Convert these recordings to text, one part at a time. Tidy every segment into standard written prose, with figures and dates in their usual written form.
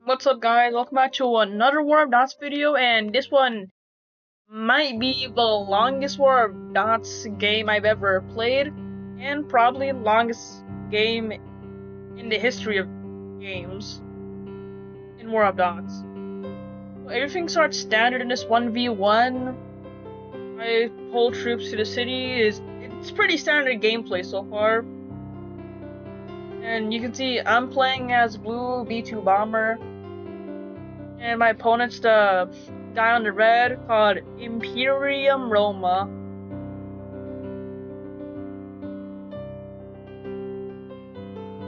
What's up, guys? Welcome back to another War of Dots video, and this one might be the longest War of Dots game I've ever played, and probably the longest game in the history of games in War of Dots. Everything starts standard in this 1v1. I pull troops to the city. It's pretty standard gameplay so far. And you can see I'm playing as blue B2 bomber. And my opponent's the guy on the red called Imperium Roma.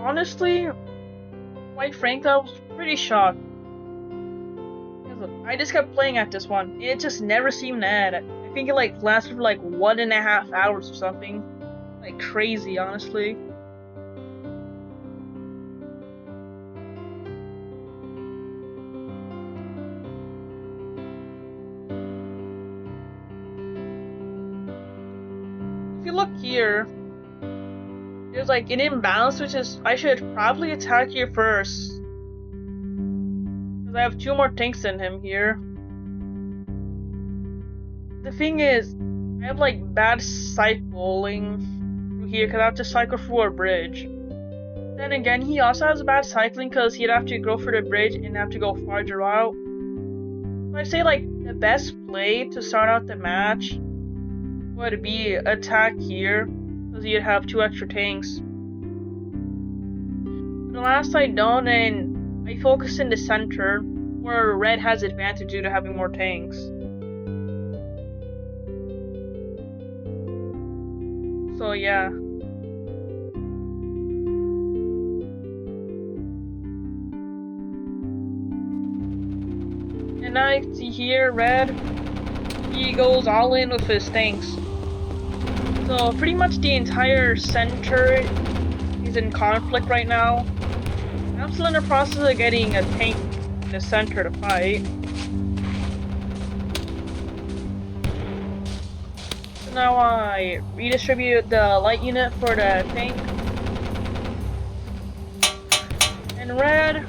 Honestly, quite frankly, I was pretty shocked. I just kept playing at this one. It just never seemed to end. I think it lasted for 1.5 hours or something. Like crazy, honestly. If you look here, there's an imbalance, which is I should probably attack here first. Because I have 2 more tanks than him here. The thing is, I have bad cycling through here because I have to cycle through a bridge. Then again, he also has bad cycling because he'd have to go for the bridge and have to go farther out. So I'd say the best play to start out the match would be attack here, because you'd have 2 extra tanks. The last I done, and I focus in the center, where red has advantage due to having more tanks. So yeah. And now you can see here, red, he goes all in with his tanks. So pretty much the entire center is in conflict right now. I'm still in the process of getting a tank in the center to fight. So now I redistribute the light unit for the tank. And red,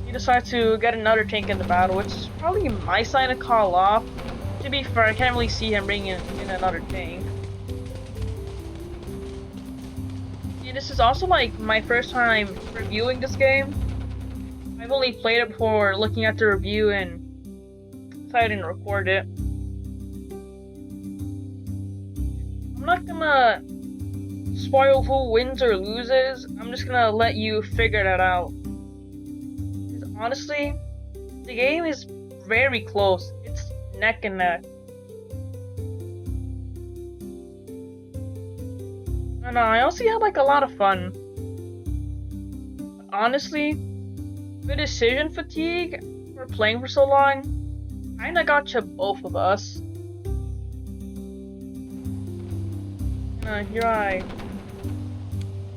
he decides to get another tank in the battle, which is probably my sign to call off. To be fair, I can't really see him bringing in another tank. This is also my first time reviewing this game. I've only played it before looking at the review and decided to record it. I'm not gonna spoil who wins or loses. I'm just gonna let you figure that out. Because honestly, the game is very close. It's neck and neck. And I also had a lot of fun. But honestly, the decision fatigue for playing for so long kinda got to both of us. Here I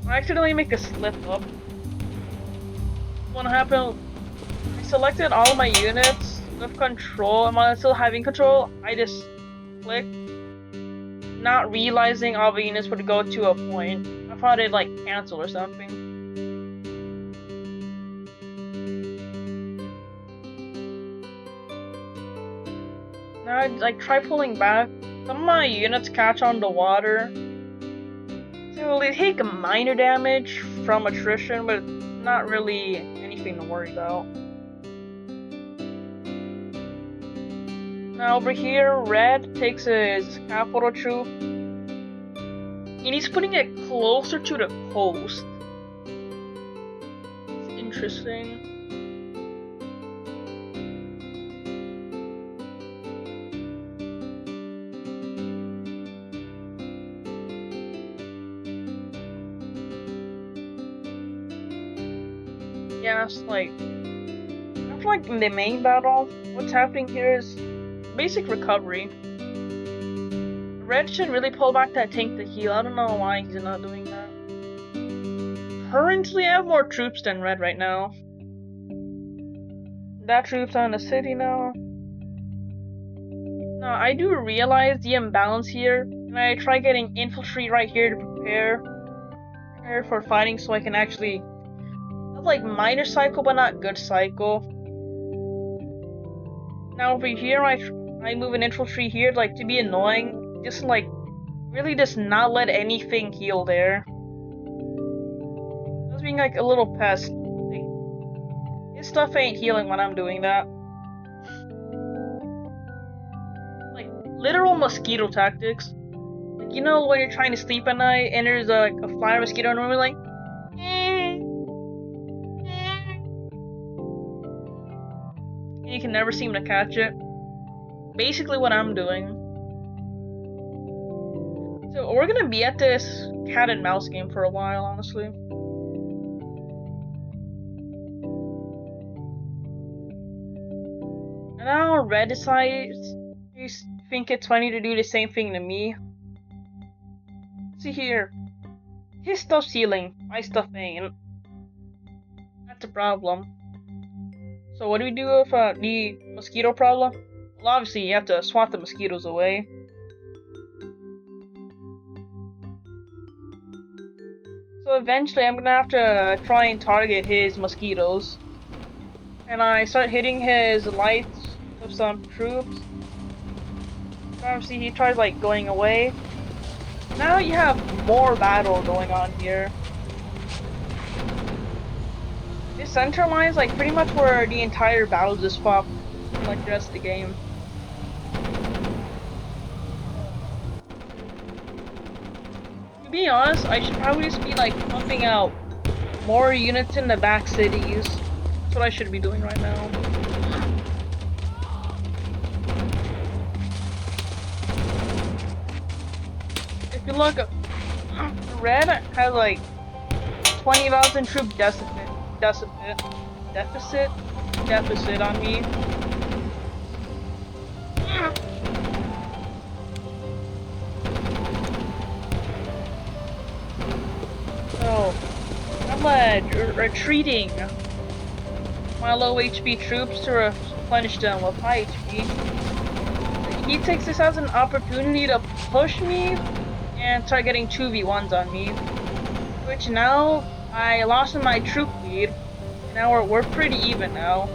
accidentally make a slip up. What happened? I selected all of my units with control, and while I'm still having control, I just clicked, not realizing all the units would go to a point. I thought it'd cancel or something. Now I'd try pulling back. Some of my units catch on the water. So they take minor damage from attrition, but not really anything to worry about. Now over here, red takes his capital troop, and he's putting it closer to the coast. It's interesting. Yeah, it's after the main battle, what's happening here is basic recovery. Red should really pull back that tank to heal. I don't know why he's not doing that. Currently, I have more troops than red right now. That troop's on the city now. Now, I do realize the imbalance here, and I try getting infantry right here to prepare for fighting so I can actually have minor cycle but not good cycle. Now over here, I move an infantry here, like, to be annoying. Just, like, really just not let anything heal there. Just being, like, a little pest. Like, his stuff ain't healing when I'm doing that. Like, literal mosquito tactics. Like, you know when you're trying to sleep at night, and there's, like, a flying mosquito, and we're like, and you can never seem to catch it. Basically what I'm doing. So we're gonna be at this cat and mouse game for a while, honestly. And now Red decides you think it's funny to do the same thing to me. See here. His stuff's healing, my stuff ain't. That's a problem. So what do we do with the mosquito problem? Well, obviously you have to swat the mosquitoes away. So eventually I'm gonna have to try and target his mosquitoes. And I start hitting his lights with some troops. Obviously he tries like going away. Now you have more battle going on here. This center line is like pretty much where the entire battle just fought, like the rest of the game. To be honest, I should probably just be like pumping out more units in the back cities. That's what I should be doing right now. If you look, Red has like 20,000 troop deficit on me. So I'm retreating my low HP troops to replenish them with high HP. He takes this as an opportunity to push me and start getting 2v1s on me, which now I lost in my troop lead. Now we're pretty even now.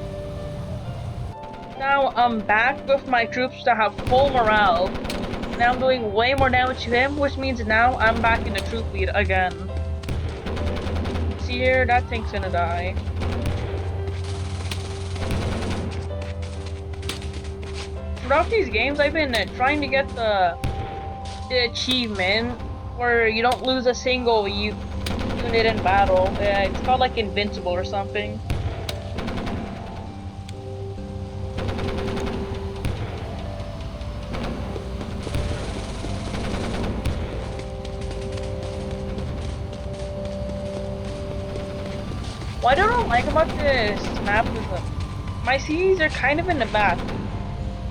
Now I'm back with my troops to have full morale. Now I'm doing way more damage to him, which means now I'm back in the troop lead again. See here, that thing's gonna die. Throughout these games, I've been trying to get the achievement where you don't lose a single unit in battle. It's called like Invincible or something. What I don't like about this map is that my cities are kind of in the back.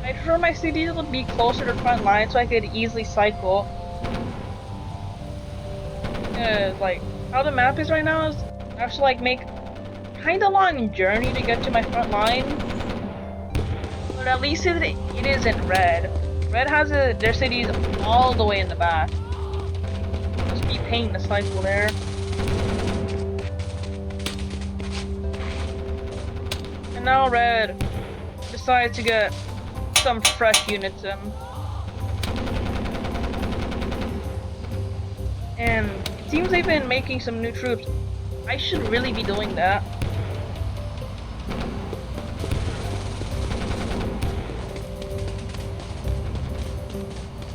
I prefer my cities to be closer to the front line so I could easily cycle. Like, how the map is right now is I have to like make kind of long journey to get to my front line. But at least it isn't Red. Red has their cities all the way in the back. Just be pain to cycle there. And now Red decides to get some fresh units in. And it seems they've been making some new troops. I should really be doing that.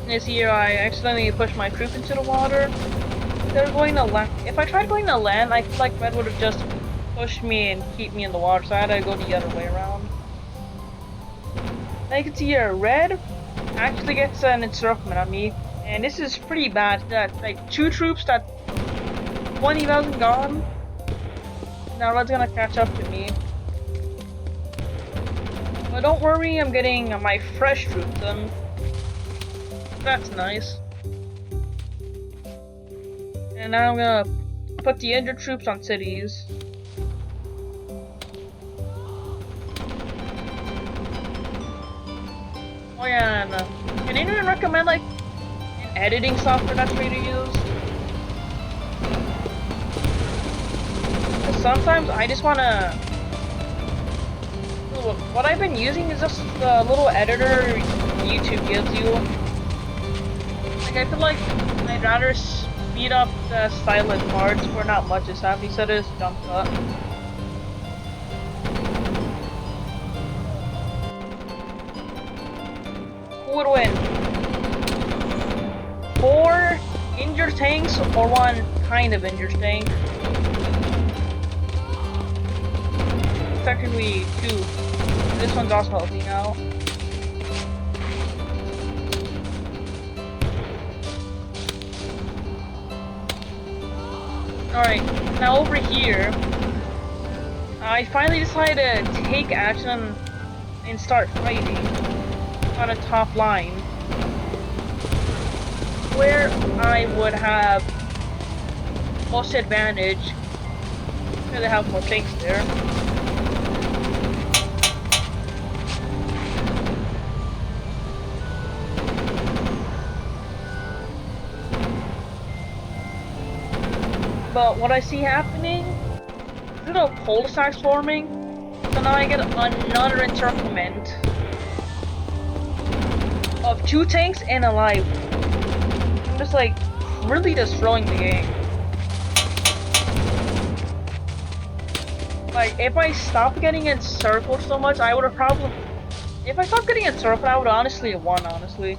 This year I accidentally pushed my troop into the water. They're going to land. If I tried going to land, I feel like Red would have just pushed me and keep me in the water, so I had to go the other way around. Now you can see here, Red actually gets an encirclement on me, and this is pretty bad. That like 2 troops that 20,000 gone. Now Red's gonna catch up to me. But don't worry, I'm getting my fresh troops in. That's nice. And now I'm gonna put the injured troops on cities. Oh yeah, and can anyone recommend like an editing software that's free to use? Because sometimes I just wanna do what I've been using is just the little editor YouTube gives you. Like, I feel like I'd rather speed up the silent parts where not much is happening, so just jump cut. Who would win? 4 injured tanks or 1 kind of injured tank? Technically 2. This one's also healthy now. Alright, now over here, I finally decided to take action and start fighting on a top line, where I would have most advantage because I have more tanks there. But what I see happening, little cul-de-sacs forming, so now I get another encirclement of 2 tanks and a live. I'm just like really destroying the game. Like, if I stopped getting encircled so much, I would have probably... If I stopped getting encircled, I would honestly have won, honestly.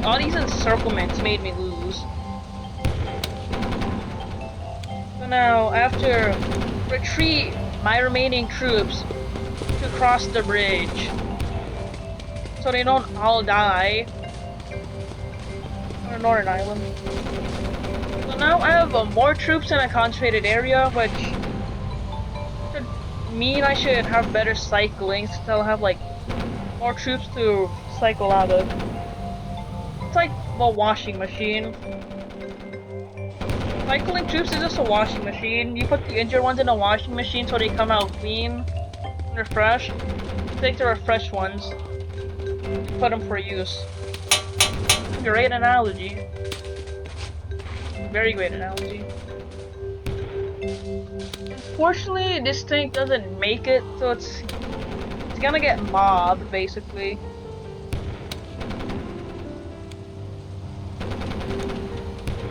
All these encirclements made me lose. So now, I have to retreat my remaining troops to cross the bridge, so they don't all die on Northern Island. So now I have more troops in a concentrated area, which should mean I should have better cycling, since I'll have like more troops to cycle out of. It's like a washing machine. Cycling troops is just a washing machine. You put the injured ones in a washing machine so they come out clean and refreshed. Take the refreshed ones and put them for use. Great analogy. Very great analogy. Unfortunately, this tank doesn't make it, so it's gonna get mobbed, basically.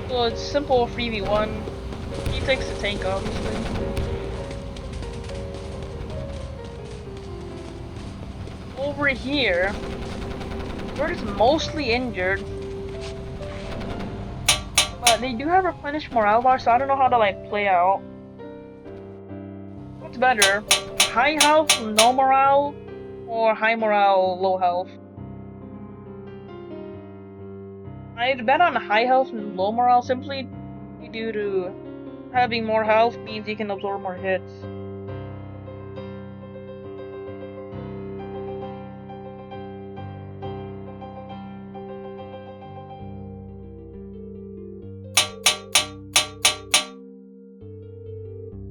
So it's simple 3v1. He takes the tank, obviously. Over here, we're just mostly injured. But they do have replenished morale bar, so I don't know how to like play out. What's better? High health, no morale, or high morale, low health? I'd bet on high health and low morale simply due to having more health means you can absorb more hits.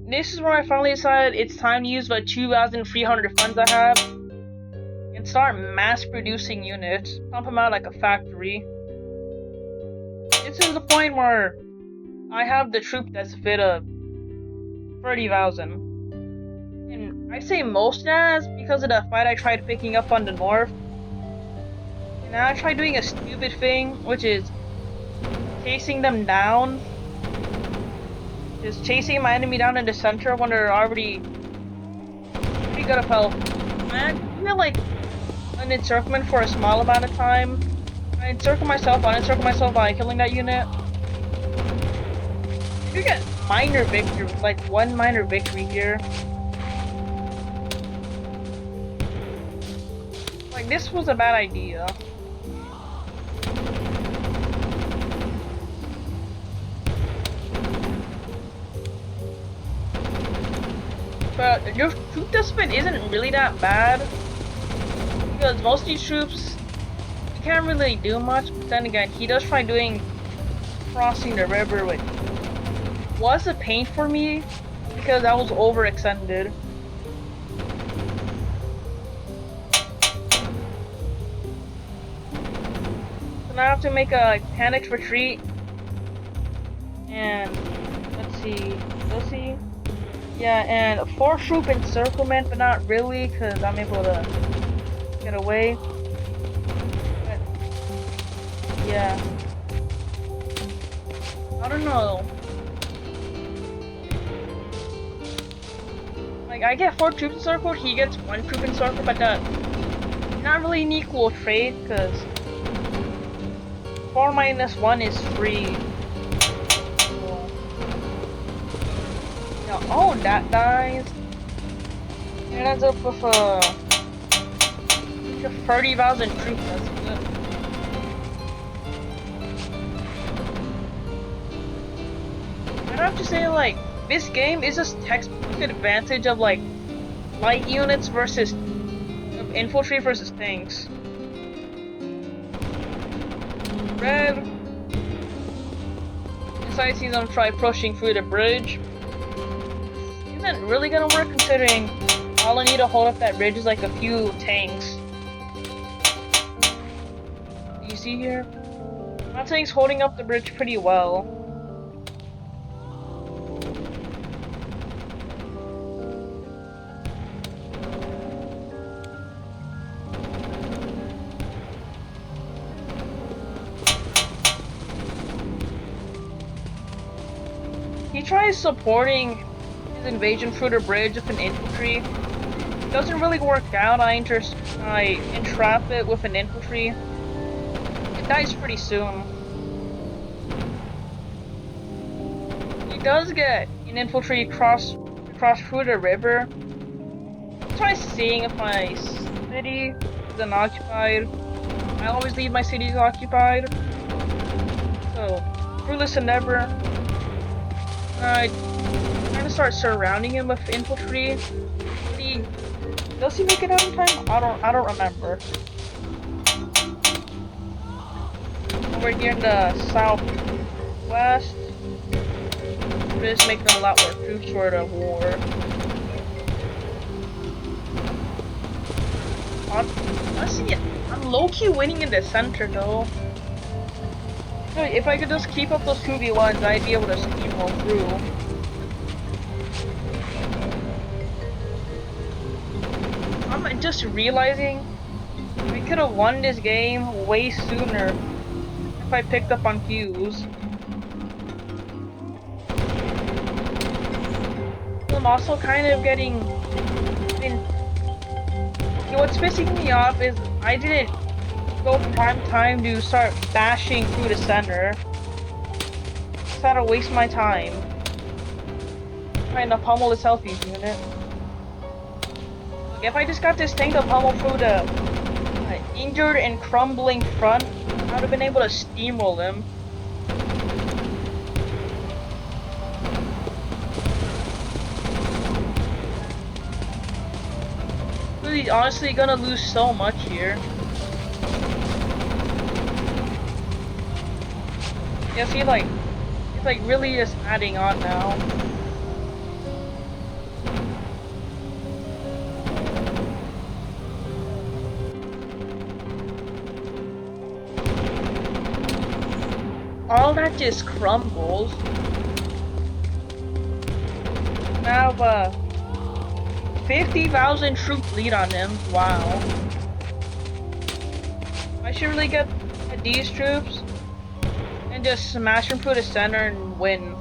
This is where I finally decided it's time to use the 2,300 funds I have and start mass producing units, pump them out like a factory. This is the point where I have the troop deficit of 30,000. And I say most as because of the fight I tried picking up on the north. And I tried doing a stupid thing, which is chasing them down. Just chasing my enemy down in the center when they're already pretty good of health. I feel like an encirclement for a small amount of time. I encircle myself, unencircle myself by killing that unit. If you get minor victory, like one minor victory here. Like, this was a bad idea. But your troop deficit isn't really that bad, because most of these troops, you can't really do much. But then again, he does try doing crossing the river, which was a pain for me because I was overextended. So now I have to make a panicked retreat. And let's see. Yeah, and 4 troop encirclement, but not really, because I'm able to get away. But, yeah. I don't know. Like, I get 4 troops encircled, he gets 1 troop encircled, but that's not really an equal trade, because 4 minus 1 is 3. So, yeah, oh, that dies. It ends up with a 30,000 troops, that's good. I'd have to say, like, this game is a textbook advantage of, like, light units versus infantry versus tanks. Red. Yes, I see them try pushing through the bridge. Isn't really gonna work considering all I need to hold up that bridge is like a few tanks. You see here? My tank's holding up the bridge pretty well. He tries supporting his invasion through the bridge with an infantry. It doesn't really work out. I entrap it with an infantry. It dies pretty soon. He does get an infantry cross through the river. Try seeing if my city is unoccupied. I always leave my cities occupied. So, fruitless endeavor. I kind of start surrounding him with infantry. Does he make it out in time? I don't remember. Over here in the southwest, just make them a lot more troops for the war. Honestly, I'm low-key winning in the center though. So if I could just keep up those 2v1s, I'd be able to steamroll through. I'm just realizing we could have won this game way sooner if I picked up on cues. I'm also kind of getting... what's pissing me off is I didn't go prime time to start bashing through the center. Just had to waste my time trying to pummel this healthy unit. If I just got this thing to pummel through the injured and crumbling front, I would have been able to steamroll him. He's honestly gonna lose so much here. Yeah, see, like, it's like really just adding on now. All that just crumbles. Now, 50,000 troop lead on him. Wow. I should really get these troops and just smash them through the center and win.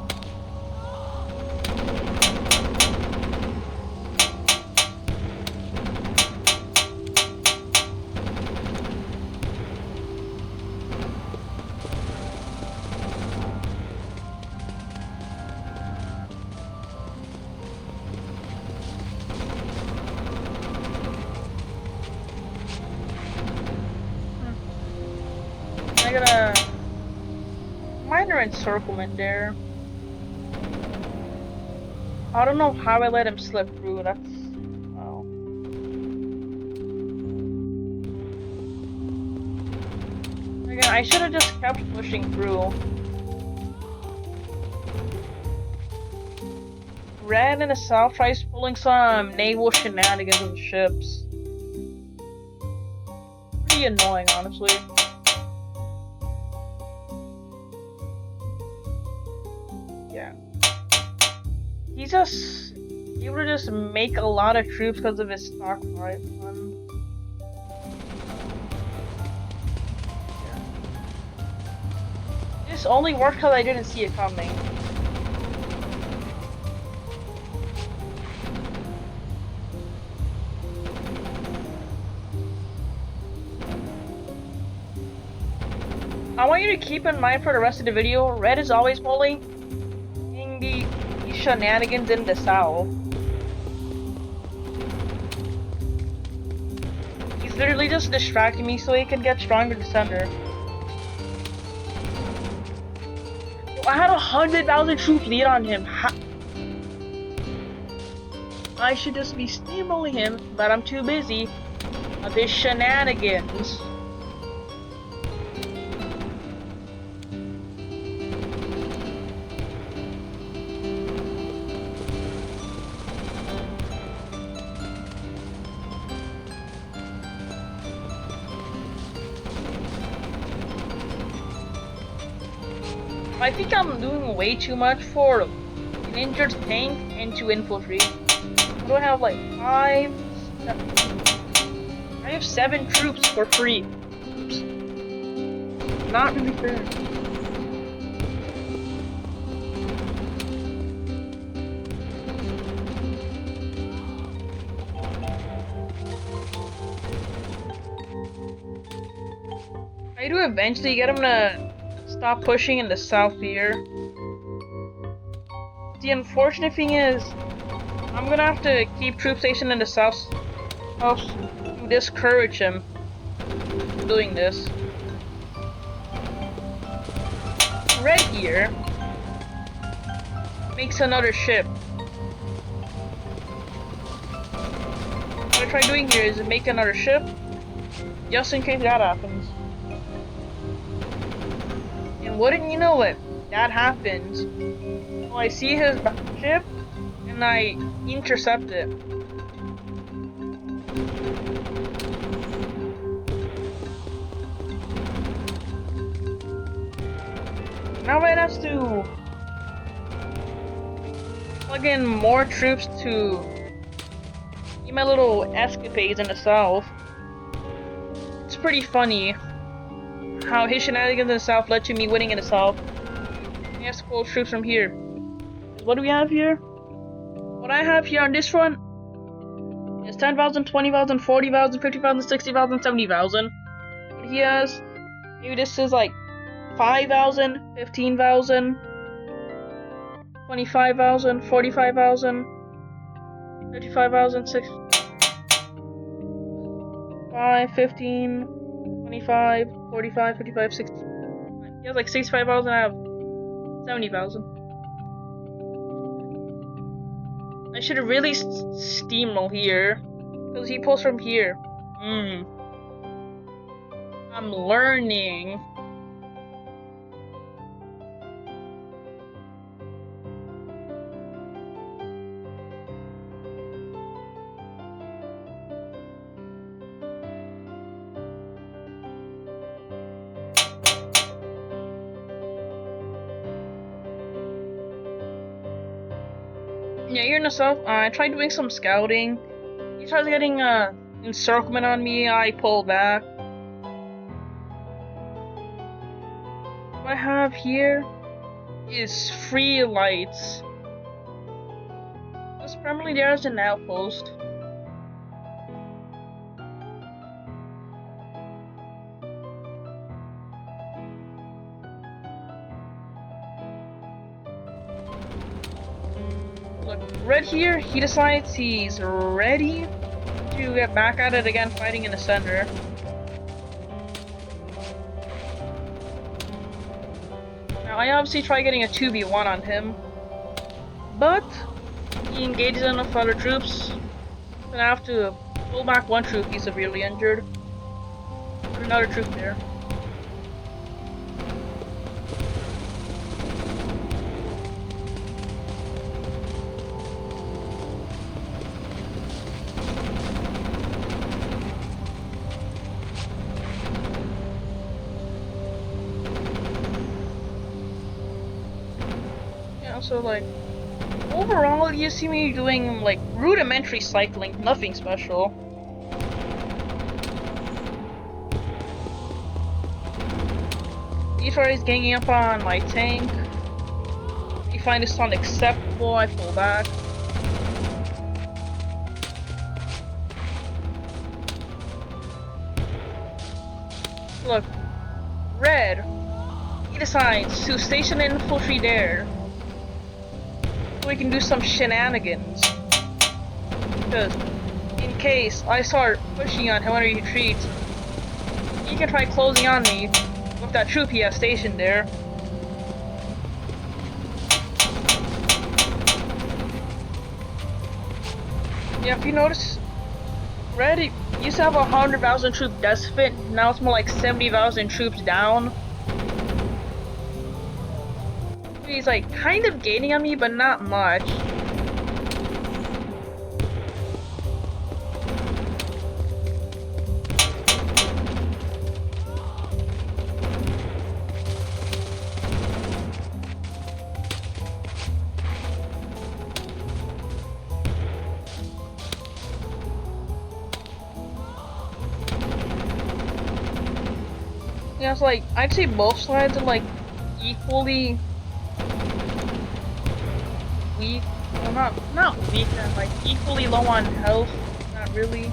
I got a minor encirclement there. I don't know how I let him slip through. That's oh. Again, I should have just kept pushing through. Red in the south tries pulling some naval shenanigans with ships. Pretty annoying, honestly. able to just make a lot of troops because of his stockpile. This only worked because I didn't see it coming. I want you to keep in mind for the rest of the video, Red is always pulling these shenanigans in the south. He's literally just distracting me so he can get stronger to center. I had 100,000 troops lead on him. I should just be steamrolling him, but I'm too busy of his shenanigans. I think I'm doing way too much for an injured tank and to infiltrate. What do I have, like 5? I have 7 troops for free. Oops. Not really fair. I do eventually get him to stop pushing in the south here. The unfortunate thing is, I'm gonna have to keep troop stationed in the south to discourage him from doing this. Red here makes another ship. What I try doing here is make another ship, just in case that happens. And wouldn't you know it, that happens. Well, I see his ship, and I intercept it. Now Red has to plug in more troops to get my little escapades in the south. It's pretty funny how his shenanigans in the south led to me winning in the south. He has to pull troops from here. What do we have here? What I have here on this front is 10,000, 20,000, 40,000, 50,000, 60,000, 70,000. What he has, maybe this is like 5,000, 15,000, 25,000, 45,000, 55,000, 5, 15, 25, 45, 55, 60. He has like 65,000, I have 70,000. I should really steamroll here, because he pulls from here. I'm learning. Yeah, here in the south, I tried doing some scouting. He tries getting encirclement on me, I pull back. What I have here is free lights. That's primarily there as an outpost. Look, Red here, he decides he's ready to get back at it again, fighting in the center. Now, I obviously try getting a 2v1 on him, but he engages enough other troops, and I have to pull back one troop, he's severely injured. Put another troop there. So like, Overall, you see me doing like rudimentary cycling, nothing special. He tries ganging up on my tank. I find this unacceptable, I pull back. Look, Red, he decides to station an infantry there so we can do some shenanigans. Because in case I start pushing on him when he retreats, he can try closing on me with that troop he has stationed there. Yeah, if you notice, Red used to have 100,000 troop deficit, now it's more like 70,000 troops down. He's like kind of gaining on me, but not much. Yeah, it's like, I'd say both sides are like equally weak. Well, not weak, but like equally low on health. Not really.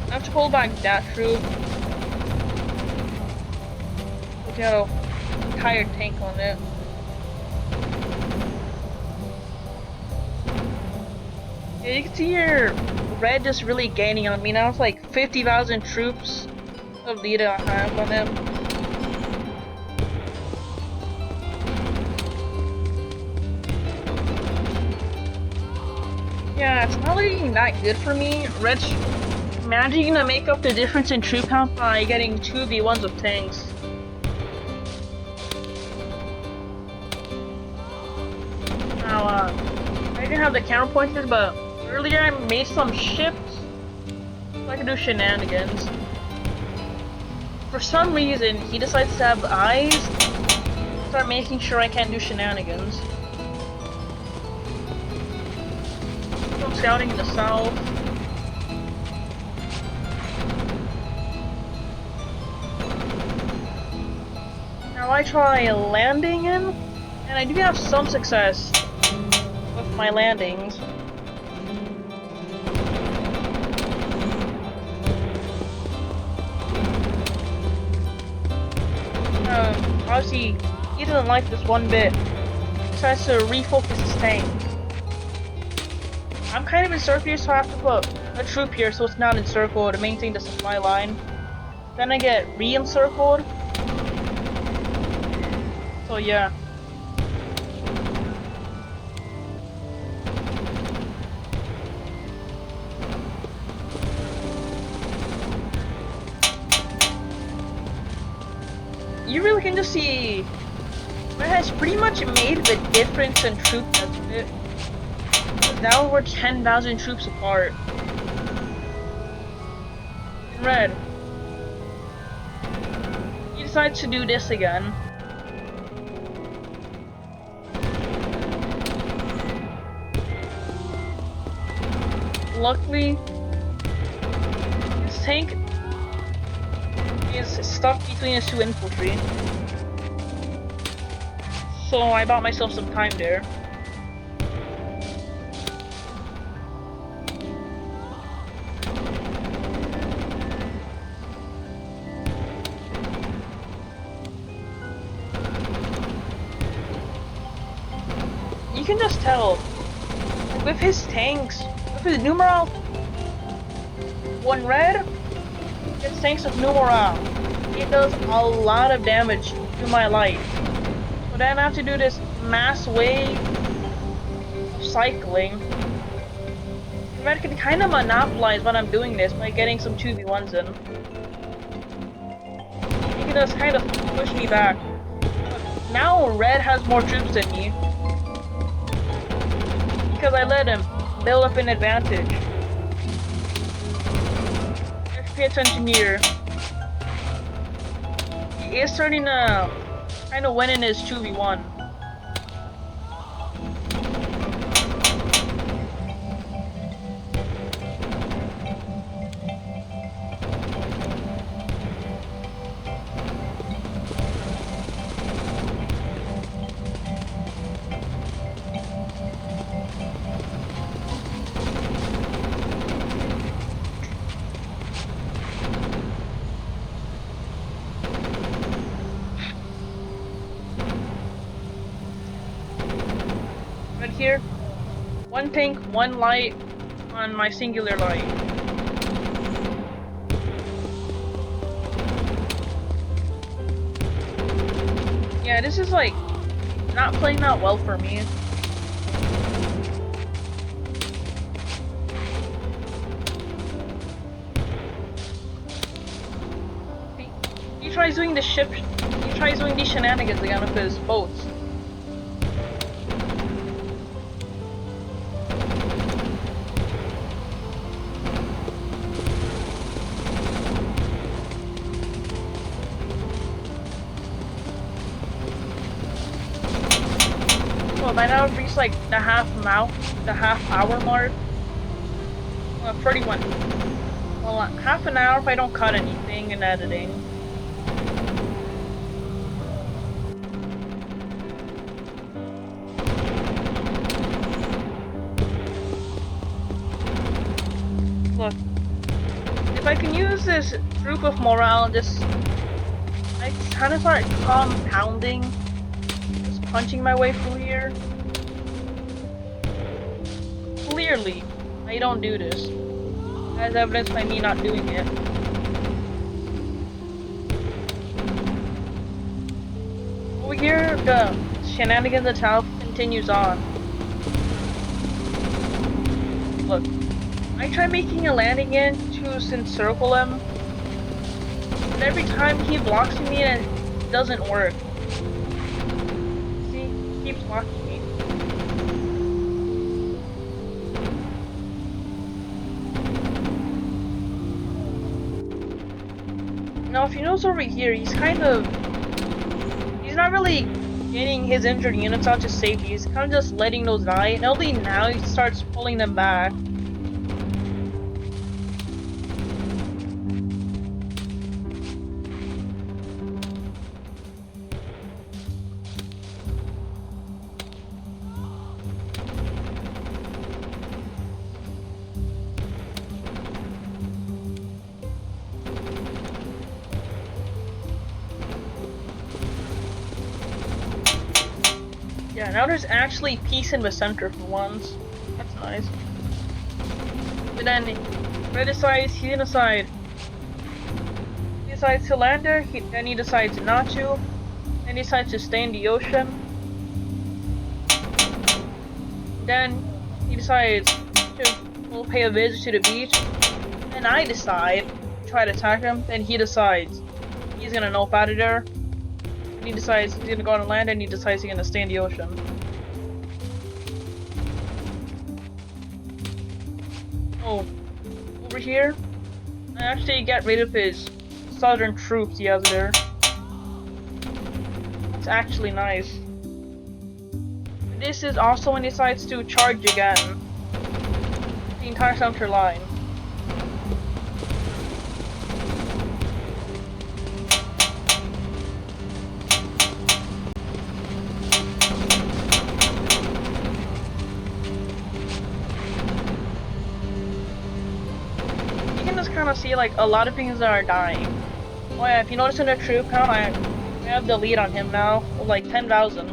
I have to pull back that troop. Look how entire tank on it. Yeah, you can see here Red just really gaining on me now. It's like 50,000 troops of leader I have on him. Yeah, it's not looking that good for me. Red's managing to make up the difference in troop count by getting 2v1s of tanks. Now, I didn't have the counterpointers, but earlier I made some ships so I could do shenanigans. For some reason, he decides to have eyes, start making sure I can't do shenanigans. So I'm scouting in the south. Now I try landing him, and I do have some success with my landings. Obviously, he doesn't like this one bit. He tries to refocus his tank. I'm kind of encircled, so I have to put a troop here so it's not encircled to maintain the supply line. Then I get re-encircled. So yeah. You really can just see Red has pretty much made the difference in troop deficit. Now we're 10,000 troops apart. Red, he decides to do this again. Luckily, his tank is stuck between his two infantry. So I bought myself some time there. You can just tell, with his tanks, with his numeral, when Red gets tanks of numeral, it does a lot of damage to my life. But then I have to do this mass wave of cycling. Red can kind of monopolize when I'm doing this by getting some 2v1s in. He can just kind of push me back. But now Red has more troops than me, because I let him build up an advantage. Let's pay attention here. He is starting to kind of win in his 2v1. one tank, one light on my singular light. Yeah, this is like not playing that well for me. He tries doing the ship. He tries doing these shenanigans again with his boats. Well, by now I've reached like the half hour mark. 31. Well, half an hour if I don't cut anything in editing. Look, if I can use this troop of morale, I kind of start compounding, just punching my way through here. Clearly, I don't do this, as evidenced by me not doing it. Over here, the shenanigans attack continues on. Look, I try making a landing in to encircle him, but every time he blocks me and it doesn't work. See, he keeps blocking me. Now, if you notice over here, he's not really getting his injured units out to safety. He's kind of just letting those die, and only now he starts pulling them back. Yeah, now there's actually peace in the center for once. That's nice. But then, Red decides he's gonna decide. He decides to land there, then he decides not to. Then he decides to stay in the ocean. Then he decides to pay a visit to the beach. And I decide to try to attack him. Then he decides he's gonna nope out of there. And he decides he's gonna go on land, and he decides he's gonna stay in the ocean. Oh, over here, I actually get rid of his southern troops he has there. It's actually nice. This is also when he decides to charge again the entire center line. Kind of see like a lot of things that are dying. Oh yeah, if you notice in the troop count, I have the lead on him now with like 10,000.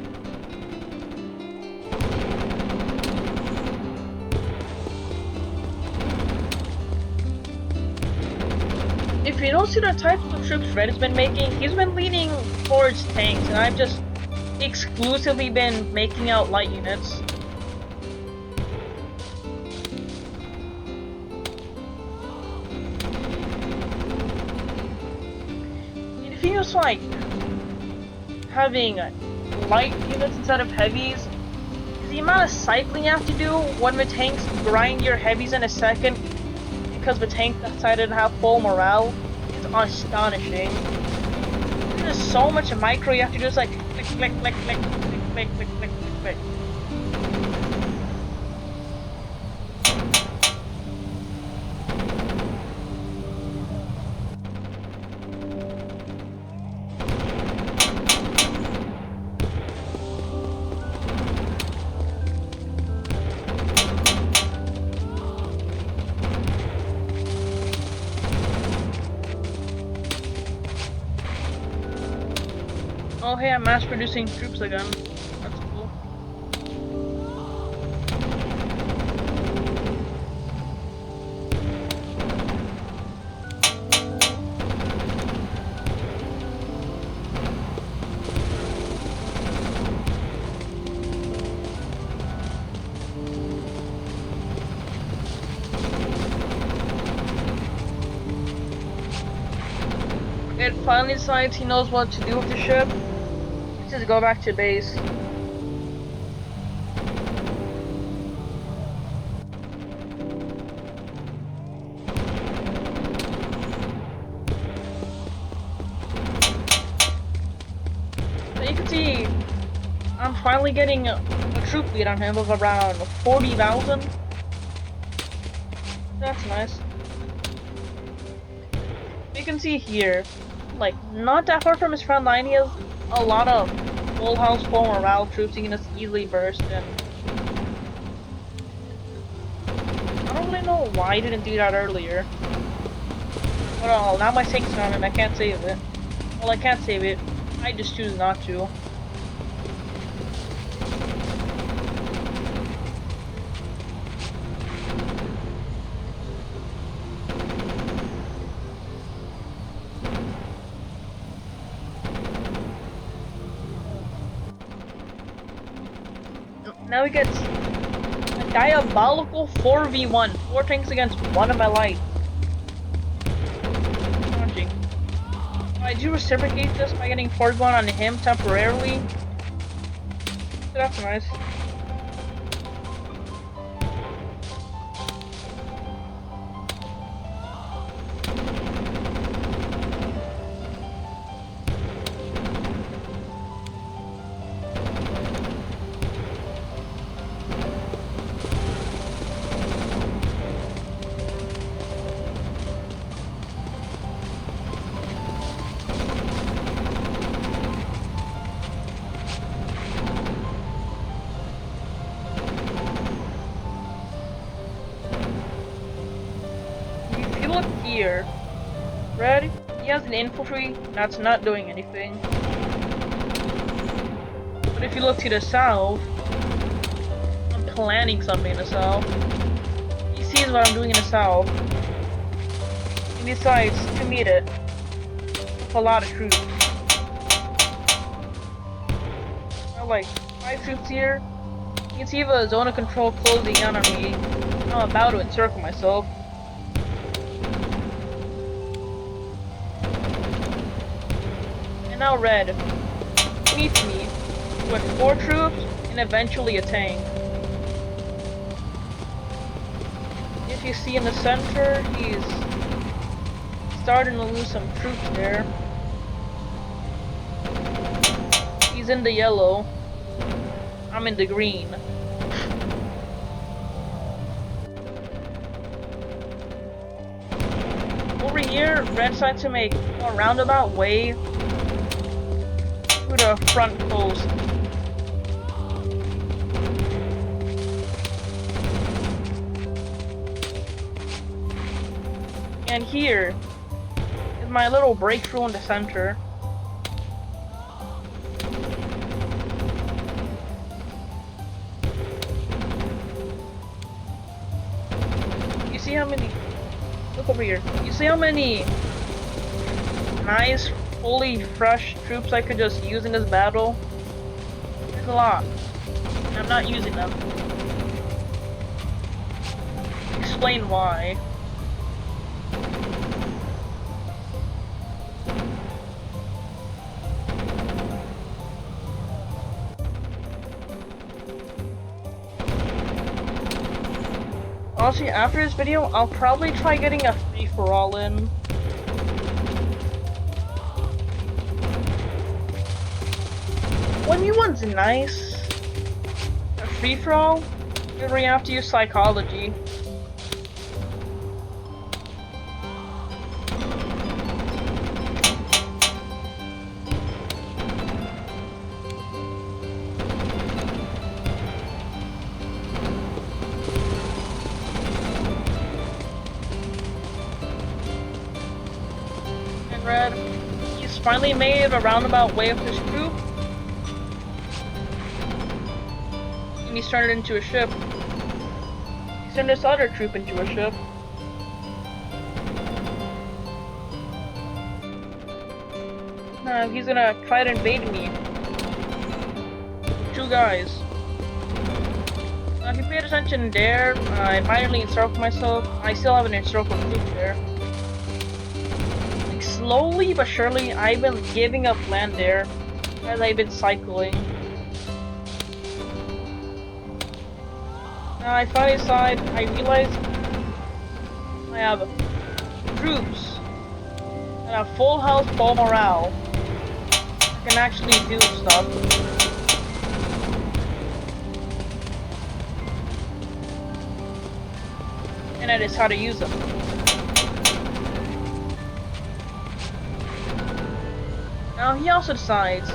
If you don't see the types of troops Red has been making, he's been leaning towards tanks, and I've just exclusively been making out light units. Just like having light units instead of heavies, the amount of cycling you have to do when the tanks grind your heavies in a second because the tank decided to have full morale is astonishing. There's so much micro you have to do. It's like click, click, click, click, click, click, click, click, click, click. Oh hey, I'm mass producing troops again. That's cool. Red finally decides he knows what to do with the ship. Let's just go back to base. So you can see I'm finally getting a troop lead on him of around 40,000. That's nice. You can see here, like, not that far from his front line, he has a lot of full house, full morale troops he can just easily burst in. I don't really know why he didn't do that earlier. But now my tank's on him, I can't save it. Well, I can't save it. I just choose not to. Now he gets a diabolical 4v1. 4 tanks against 1 of my light. Launching. I do reciprocate this by getting 4v1 on him temporarily. So that's nice. Look here. Red, he has an infantry that's not doing anything. But if you look to the south, I'm planning something in the south. He sees what I'm doing in the south. He decides to meet it with a lot of troops. I have like 5 troops here. You can see the zone of control closing in on me. I'm about to encircle myself. Now Red meets me with 4 troops and eventually a tank. If you see in the center, he's starting to lose some troops there. He's in the yellow. I'm in the green. Over here, Red decides to make a roundabout way the front post. And here is my little breakthrough in the center. You see how many? Look over here. You see how many nice fully fresh troops I could just use in this battle? There's a lot, and I'm not using them. Explain why. Honestly, after this video, I'll probably try getting a free-for-all in. When you one's nice, a free-for-all, you're gonna have to use psychology. And Red, he's finally made a roundabout way of his troop. And he's turned it into a ship. He's turned this other troop into a ship. He's gonna try to invade me. 2 guys. If you paid attention there, I finally encircled myself. I still have an encircled troop there. Like, slowly but surely, I've been giving up land there as I've been cycling. Now I finally decide, I realize I have troops that have full health, full morale. I can actually do stuff. And I decide to use them. Now he also decides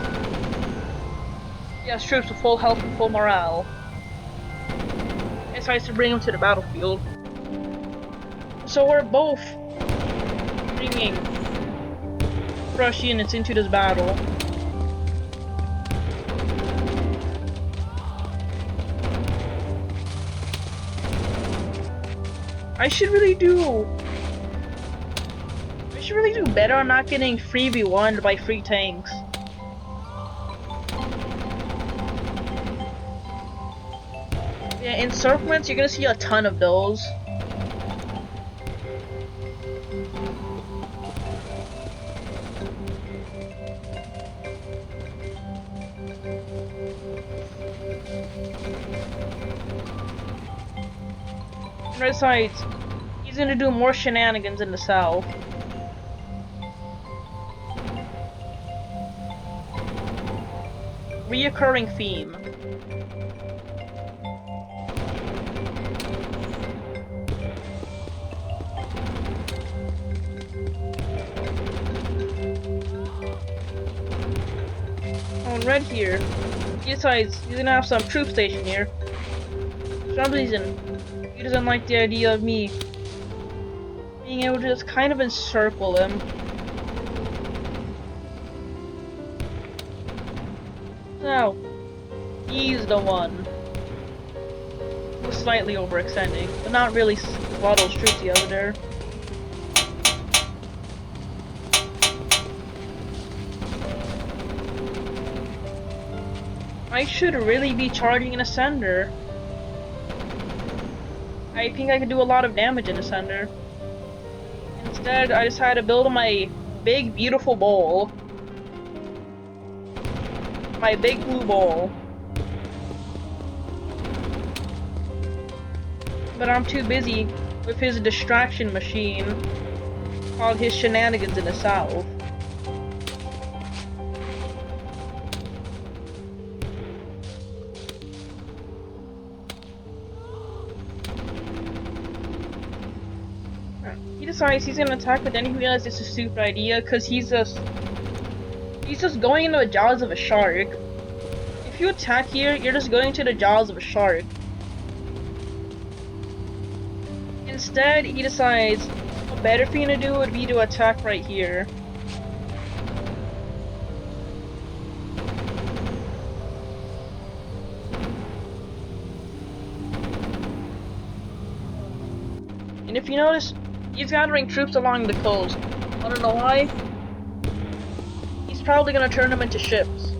he has troops with full health and full morale. And decides to bring them to the battlefield. So we're both bringing fresh units into this battle. I should really do better on not getting 3v1'd by 3 tanks. Yeah, encirclements, you're gonna see a ton of those. And besides, he's gonna do more shenanigans in the south. Reoccurring theme. On red here, he decides he's gonna have some troop station here. For some reason, he doesn't like the idea of me being able to just kind of encircle him. Now, he's the one who's slightly overextending, but not really a lot of those troops he has there. I should really be charging an Ascender. I think I can do a lot of damage in Ascender. Instead, I decided to build my big, beautiful bowl. My big blue ball. But I'm too busy with his distraction machine called his shenanigans in the south. He decides he's gonna attack, but then he realizes it's a stupid idea because he's just going into the jaws of a shark. If you attack here, you're just going into the jaws of a shark. Instead, he decides a better thing to do would be to attack right here. And if you notice, he's gathering troops along the coast. Wanna know why? He's probably gonna turn them into ships.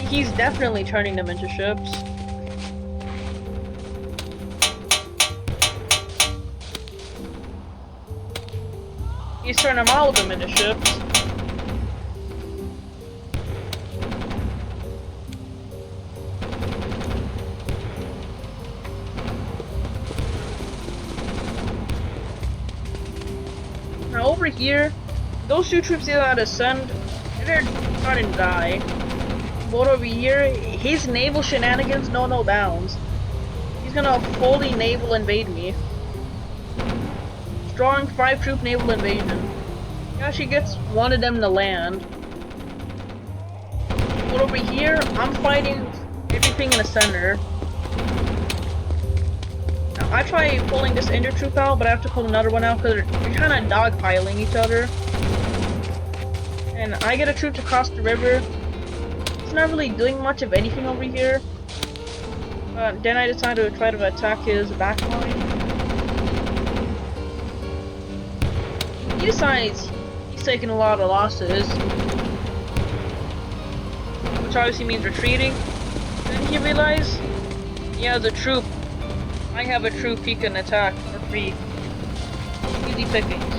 He's definitely turning them into ships. He's turning all of them into ships. Now over here, those 2 troops that ascend, they're starting to die. But over here, his naval shenanigans know no bounds. He's gonna fully naval invade me. Strong 5-troop naval invasion. He actually gets one of them to land. But over here, I'm fighting everything in the center. Now, I try pulling this Ender troop out, but I have to pull another one out because they're kind of dogpiling each other. And I get a troop to cross the river. It's not really doing much of anything over here. Then I decide to try to attack his back line. He decides he's taking a lot of losses, which obviously means retreating. Then he realizes he has a troop I have a troop he can attack for free. Easy pickings.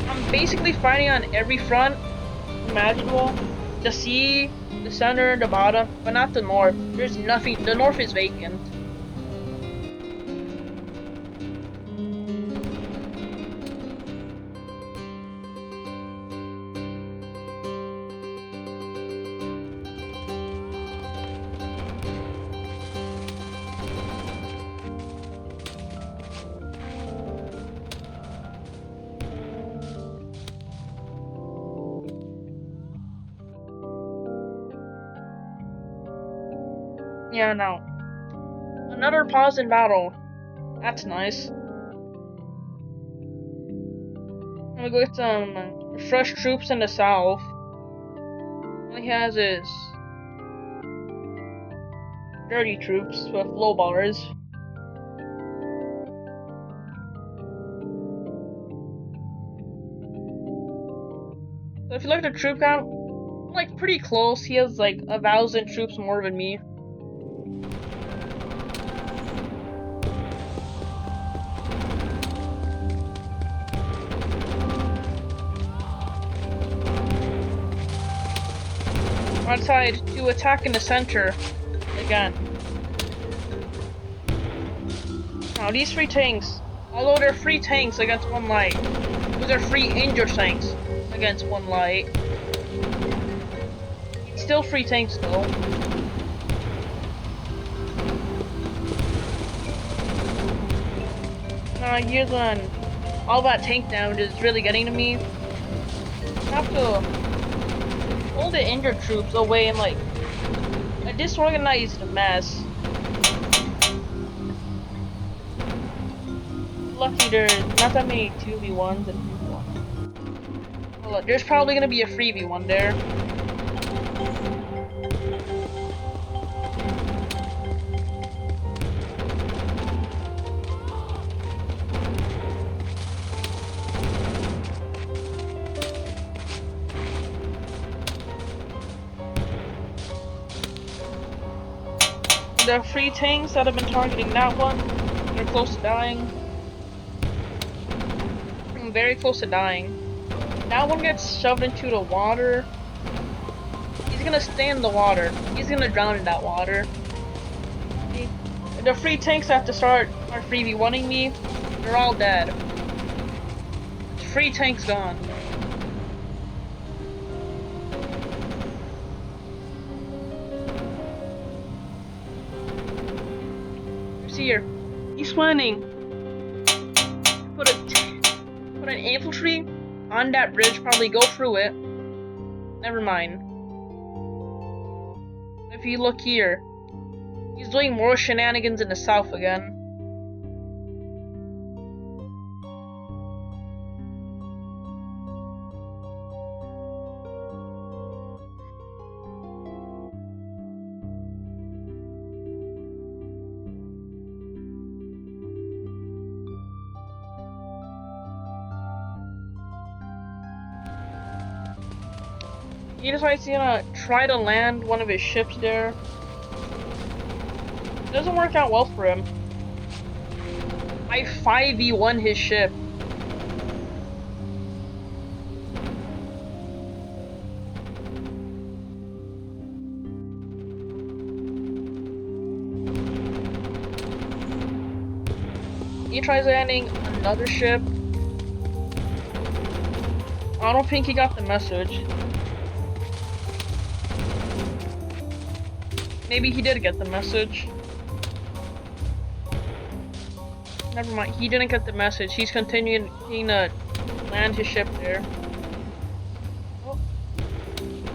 I'm basically fighting on every front imaginable. The sea, the center, the bottom, but not the north. There's nothing. The north is vacant. Yeah, no. Another pause in battle. That's nice. I'm gonna go get some fresh troops in the south. All he has is dirty troops with low bars. So if you look at the troop count, I'm like pretty close. He has like 1,000 troops more than me. Outside to attack in the center again. Now these 3 tanks, although they're 3 tanks against 1 light, those are 3 injured tanks against 1 light. It's still 3 tanks though. Here's when all that tank damage is really getting to me. I have to pull the injured troops away in like a disorganized mess. Lucky there's not that many 2v1s and 3v1s. Well, look, there's probably gonna be a 3v1 there. The 3 tanks that have been targeting that one, they're close to dying. I'm very close to dying. That one gets shoved into the water. He's gonna stay in the water. He's gonna drown in that water. The 3 tanks that have to start are 3v1ing me. They're all dead. 3 tanks gone. Here, he's winning. Put an infantry on that bridge, probably go through it. Never mind. If you look here, he's doing more shenanigans in the south again. He decides he's gonna try to land one of his ships there. It doesn't work out well for him. I 5v1 his ship. He tries landing another ship. I don't think he got the message. Maybe he did get the message. Never mind, he didn't get the message. He's continuing to land his ship there. Oh,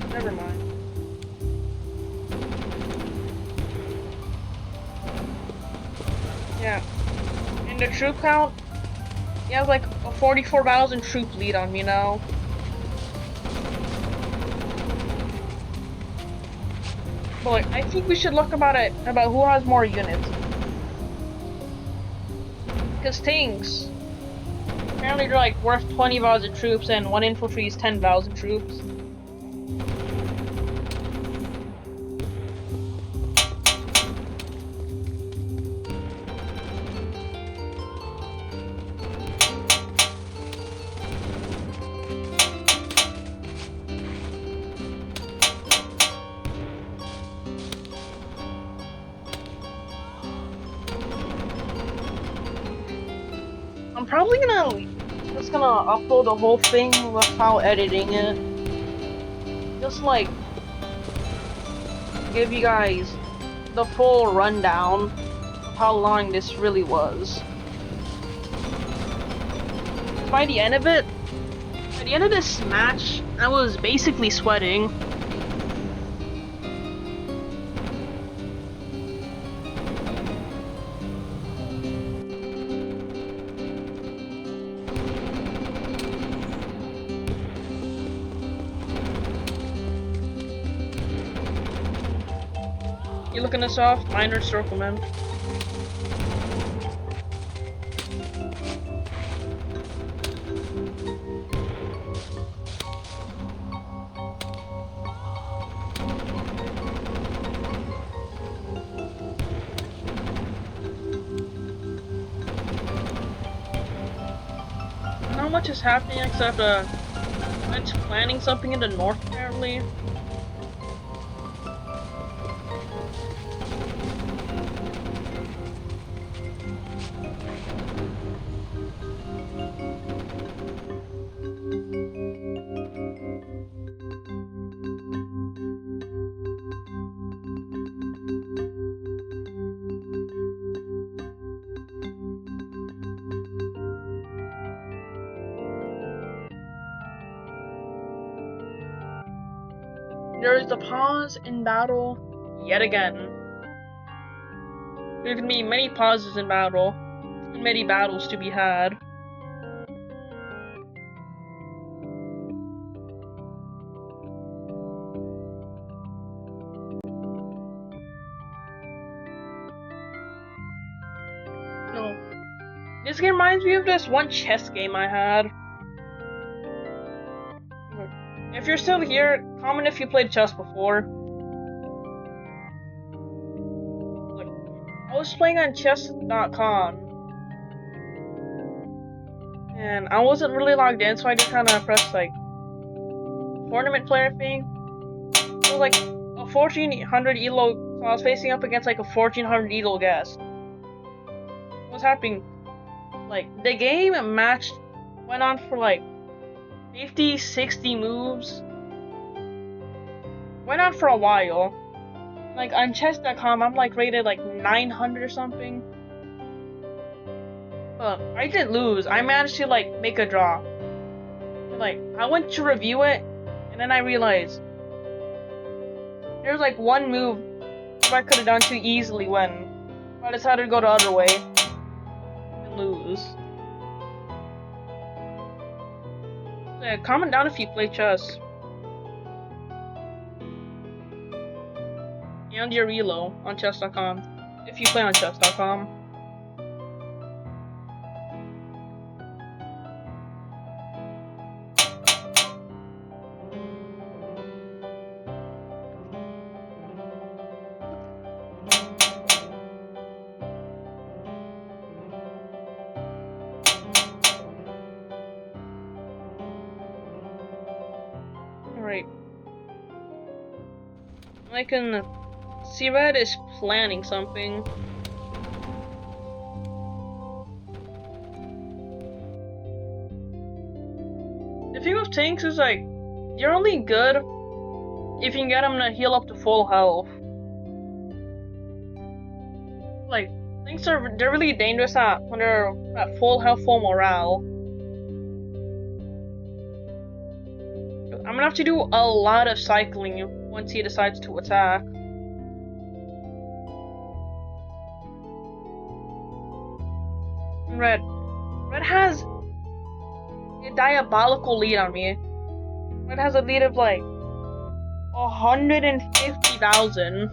never mind. Yeah. In the troop count, he has like a 44,000 troop lead on me now. But like, I think we should look about who has more units. Because tanks, apparently they're like worth 20,000 troops and 1 infantry is 10,000 troops. probably just gonna upload the whole thing without editing it. Just like give you guys the full rundown of how long this really was. By the end of this match, I was basically sweating. You looking this off? Minor circle, man. Not much is happening except it's planning something in the north apparently. There is a pause in battle yet again. There can be many pauses in battle, and many battles to be had. No. This game reminds me of this one chess game I had. If you're still here, comment if you played chess before. Look, I was playing on chess.com. And I wasn't really logged in, so I just kind of pressed like tournament player thing. It was like a 1400 elo, so I was facing up against like a 1400 elo guest. What's happening? Like, the game matched went on for like 50, 60 moves. Went on for a while. Like on chess.com, I'm like rated like 900 or something. But I didn't lose. I managed to like make a draw. But, like, I went to review it, and then I realized there's like one move I could have done too easily when I decided to go the other way and lose. Yeah, comment down if you play chess. And your elo on chess.com. If you play on chess.com. Alright. I can see Red is planning something. The thing with tanks is like, you're only good if you can get them to heal up to full health. Like, they're really dangerous when they're at full health, full morale. I'm gonna have to do a lot of cycling once he decides to attack. Red has a diabolical lead on me. Red has a lead of like 150,000.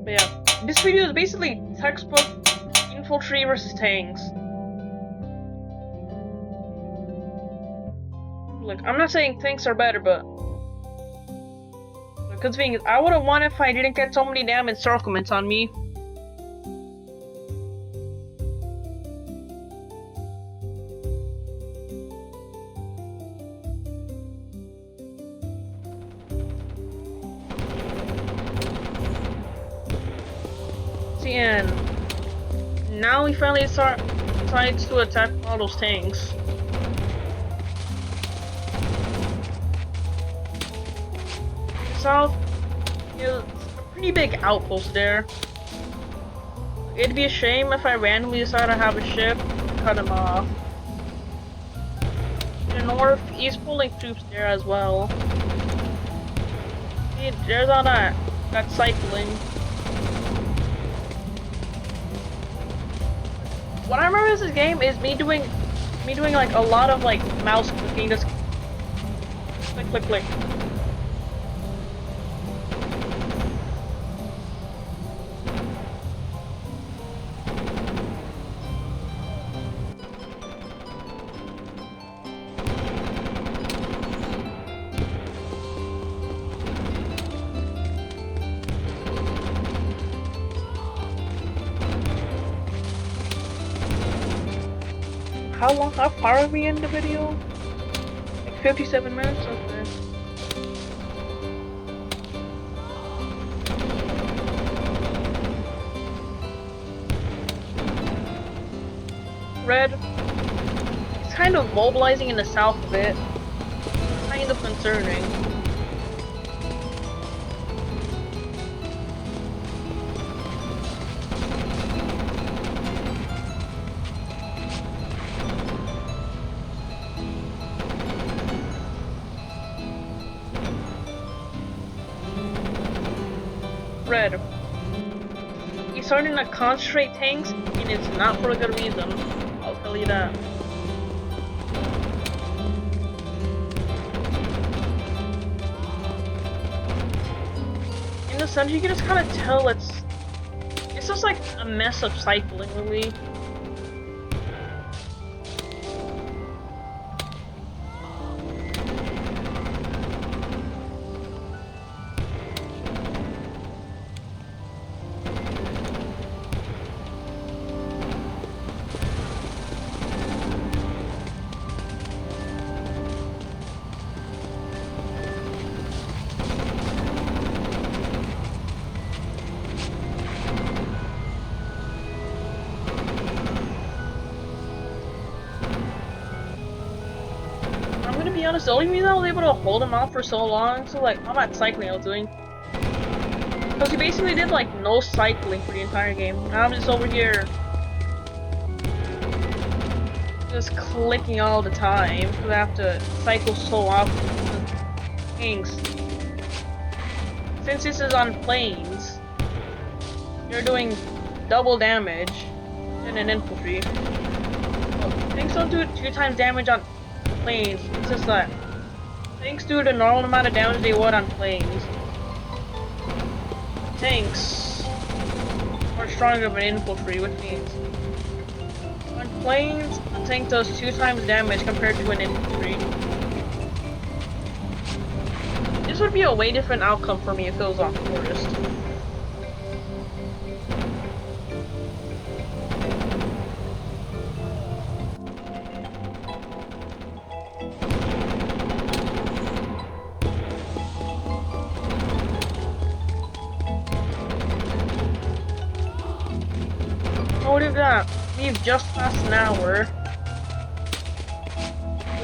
But yeah, this video is basically textbook infantry versus tanks. Look, I'm not saying tanks are better, but because thing is, I would have won if I didn't get so many damn encirclements on me. See, and now we finally decides to attack all those tanks. South is a pretty big outpost there. It'd be a shame if I randomly decide to have a ship and cut him off. In the north, he's pulling troops there as well. See, there's all that cycling. What I remember in this game is me doing like a lot of like mouse clicking, just click, click, click. How far are we in the video? Like 57 minutes? Okay. Red is kind of mobilizing in the south a bit. Kind of concerning. Red. He's starting to concentrate tanks, and it's not for a good reason. I'll tell you that. In the center, you can just kind of tell it's just like a mess of cycling, really. To be honest, the only reason I was able to hold him off for so long, so like all that cycling I was doing, because he basically did like no cycling for the entire game. Now I'm just over here, just clicking all the time because I have to cycle so often. Tanks, since this is on planes, you're doing double damage in an infantry. Tanks don't do 2 times damage on planes. It's just that tanks do the normal amount of damage they would on planes. Tanks are stronger than infantry, which means on planes, a tank does 2 times damage compared to an infantry. This would be a way different outcome for me if it was on forest. What is that? We've just passed an hour.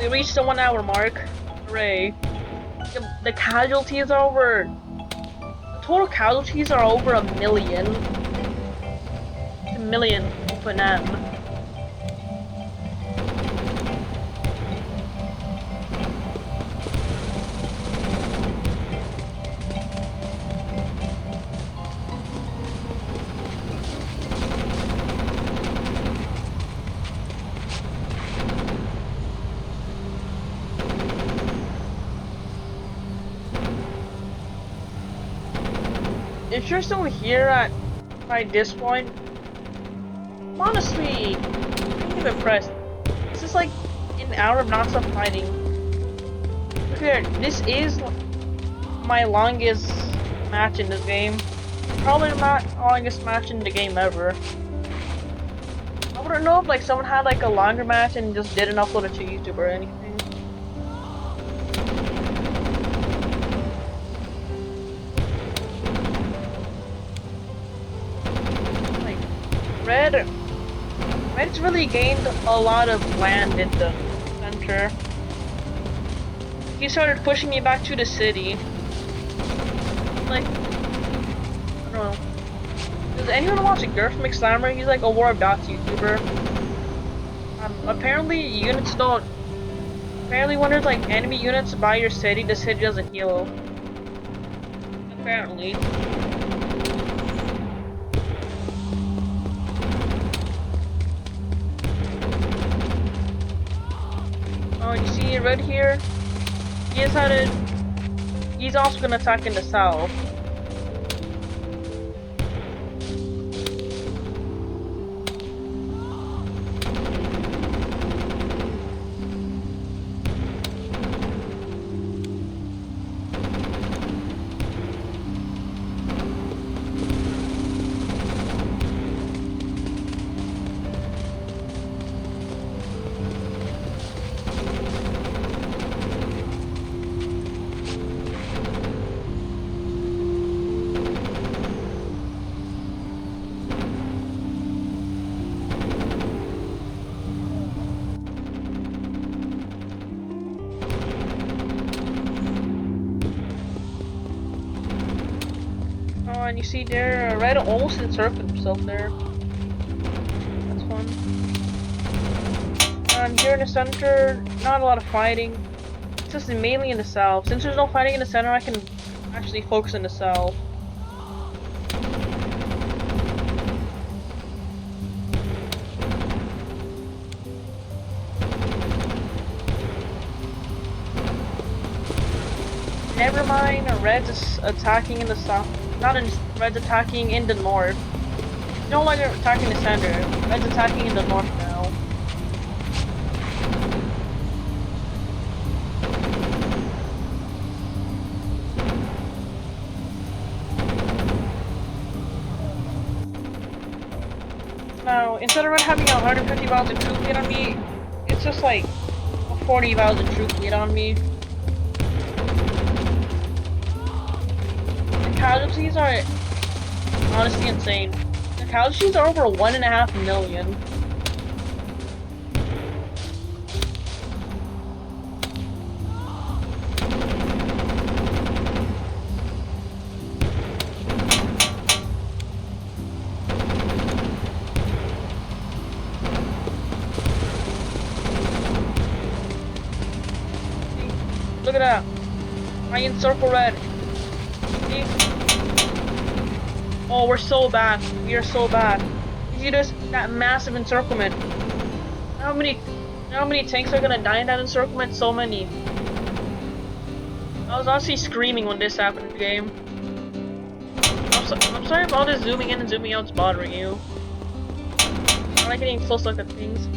We reached the 1 hour mark. Hooray. The casualties are over. The total casualties are over 1 million. It's 1 million for them. If you're still here by this point, I'm honestly kind of impressed. This is like an hour of non-stop fighting. Look here, this is my longest match in this game. Probably not longest match in the game ever. I wouldn't know if like someone had like a longer match and just didn't upload it to YouTube or anything. Red's really gained a lot of land in the center. He started pushing me back to the city. Like, I don't know. Does anyone watch Girth McSlammer? He's like a War of Dots YouTuber. Apparently units don't. Apparently when there's like enemy units by your city, the city doesn't heal. Apparently. Oh, you see Red here? He's also gonna attack in the south. And you see there, Red almost encircled himself there. That's fun. And here in the center, not a lot of fighting. It's just mainly in the south. Since there's no fighting in the center, I can actually focus in the south. Never mind, Red's is attacking in the south. Not in Red's attacking in the north. No longer attacking the center. Red's attacking in the north now. Now, instead of Red having 150,000 troop lead on me, it's just like a 40,000 troop lead on me. Casualties are honestly insane. The casualties are over 1.5 million. Look at that. I encircle Red. See? Oh, we're so bad. We are so bad. You see this? That massive encirclement. How many tanks are gonna die in that encirclement? So many. I was honestly screaming when this happened in the game. I'm sorry if all this zooming in and zooming out is bothering you. I like getting close look at things.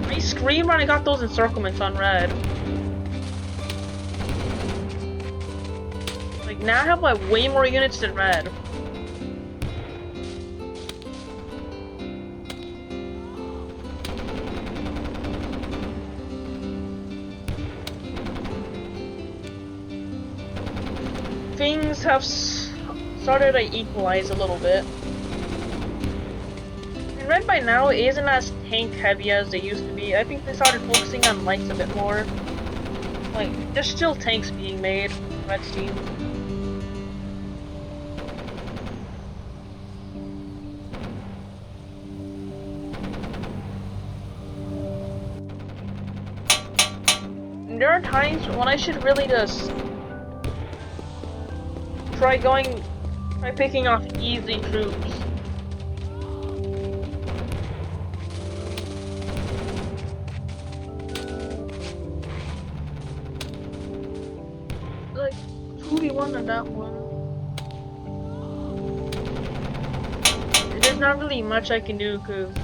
I screamed when I got those encirclements on Red. Like, now I have like way more units than Red. Things have started to equalize a little bit. And Red by now isn't as tank heavy as they used to be. I think they started focusing on lights a bit more. Like, there's still tanks being made in Red's team. And there are times when I should really just try picking off easy troops. Like 2v1 on that one. There's not really much I can do because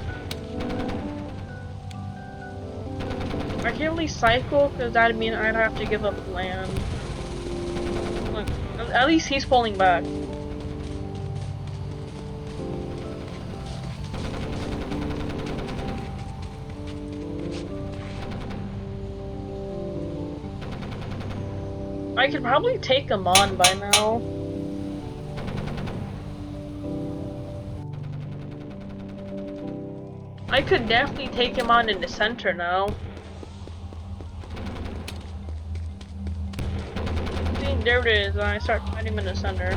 I can't really cycle because that'd mean I'd have to give up land. Look, at least he's pulling back. I could probably take him on by now. I could definitely take him on in the center now. See, there it is. I start fighting him in the center.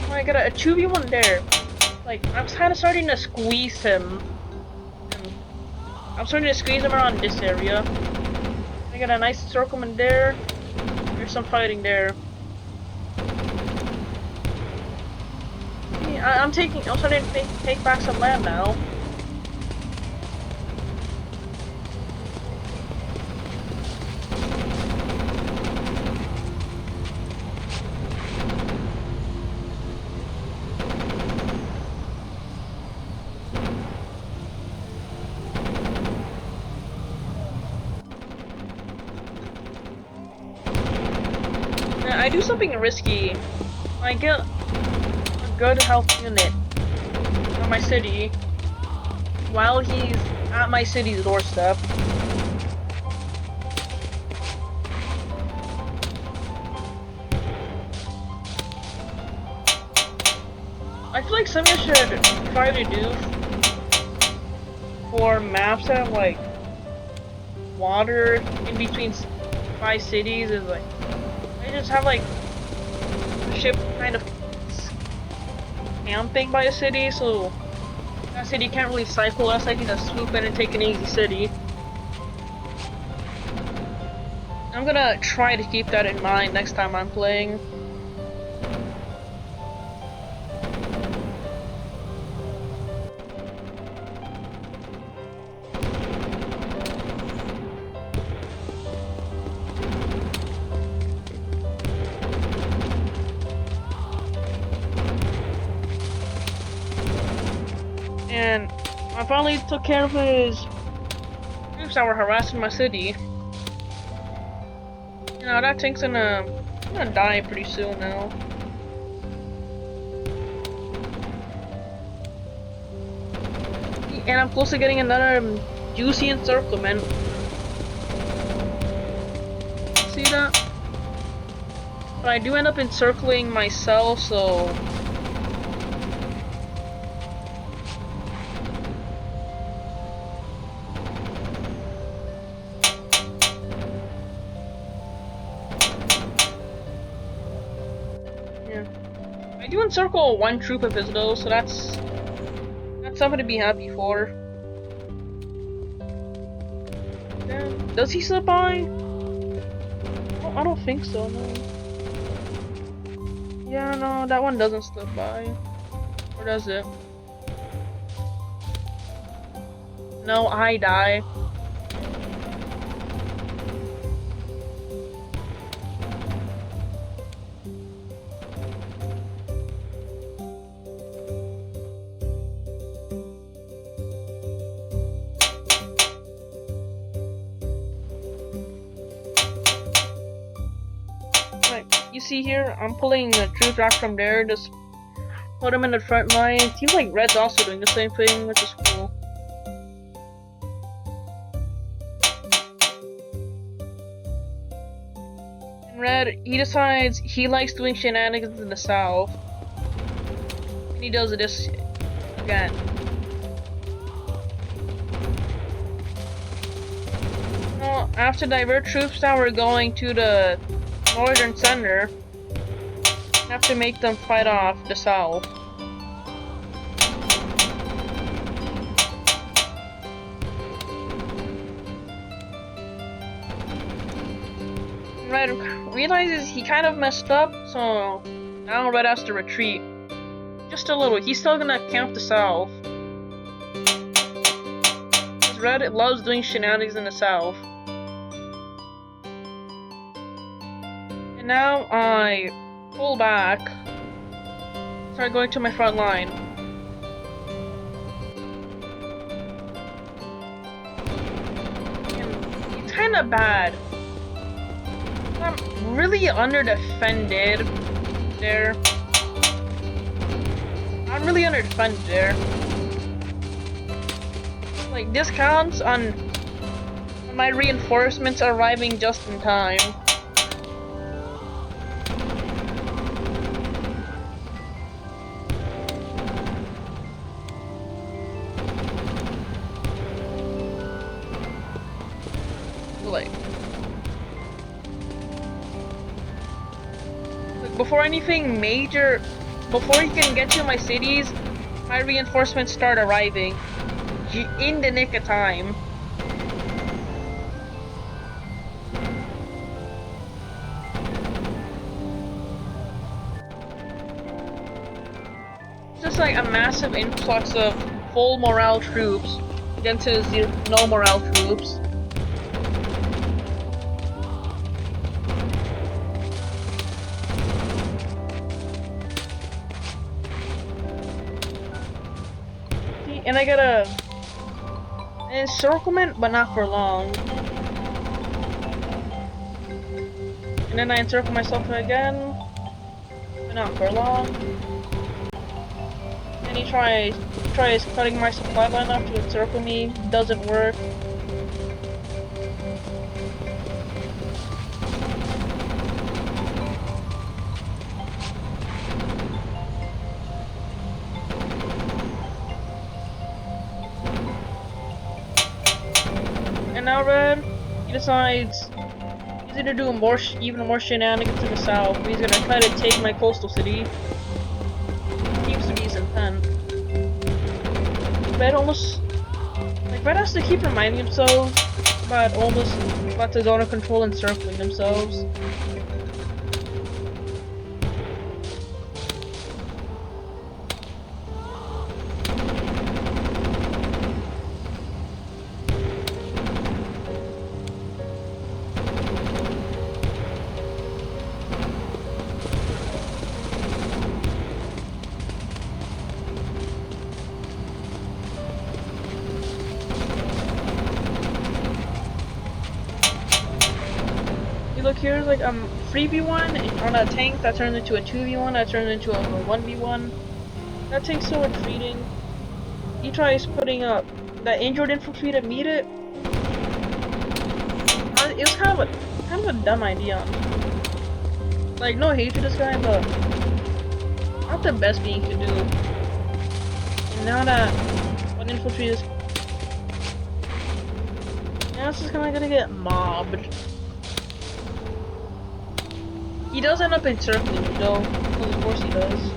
Oh, I got a 2v1 there. Like, I'm kind of starting to squeeze him. I'm starting to squeeze him around this area. I got a nice encirclement there. There's some fighting there. I'm starting to take back some land now. I do something risky. I get a good health unit on my city while he's at my city's doorstep. I feel like something I should try to do for maps that have like water in between 5 cities is like I just have like a ship kind of camping by a city, so that city can't really cycle us. I can just swoop in and take an easy city. I'm gonna try to keep that in mind next time I'm playing. And I finally took care of his troops that were harassing my city. You know, that tank's gonna die pretty soon now. And I'm close to getting another juicy encirclement. See that? But I do end up encircling myself, so I do encircle 1 troop of his though, so that's something to be happy for. Damn. Does he slip by? Oh, I don't think so, no. Yeah, no, that one doesn't slip by. Or does it? No, I die. You see here, I'm pulling the troops back from there, just put them in the front line. Seems like Red's also doing the same thing, which is cool. And Red, he decides he likes doing shenanigans in the south. And he does this again. Well, I have to divert troops that were going to the northern center. I have to make them fight off the south. Red realizes he kind of messed up, so now Red has to retreat. Just a little. He's still gonna camp the south. Because Red loves doing shenanigans in the south. And now I pull back, start going to my front line. And it's kind of bad. I'm really under-defended there. Like, this counts on my reinforcements arriving just in time. before anything major, before he can get to my cities, my reinforcements start arriving in the nick of time. Just like a massive influx of full morale troops against his no morale troops. And I got an encirclement, but not for long. And then I encircle myself again, but not for long. And he tries cutting my supply line off to encircle me. Doesn't work. And now Red, he decides he's gonna do even more shenanigans in the south. He's gonna try to take my coastal city. Keeps the bees intent. Red Red has to keep reminding themselves about the zone of control encircling themselves. Look, here's like 3v1 on a tank that turns into a 2v1, that turns into a 1v1. That tank's still retreating. He tries putting up that injured infantry to meet it. It was kind of a dumb idea. Like, no hate to this guy, but not the best thing he could do. And now that one infantry is, now it's just kind of gonna get mobbed. He does end up encircling me though, because of course he does.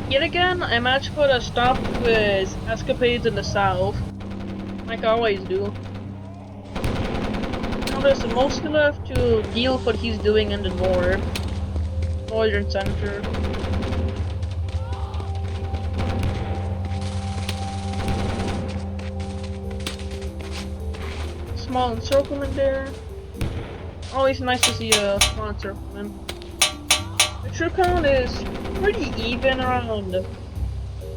Yet again, I managed to put a stop to his escapades in the south, like I always do. Now there's mostly left to deal with what he's doing in the northern center. Small encirclement there. Always nice to see a small encirclement. The troop count is pretty even, around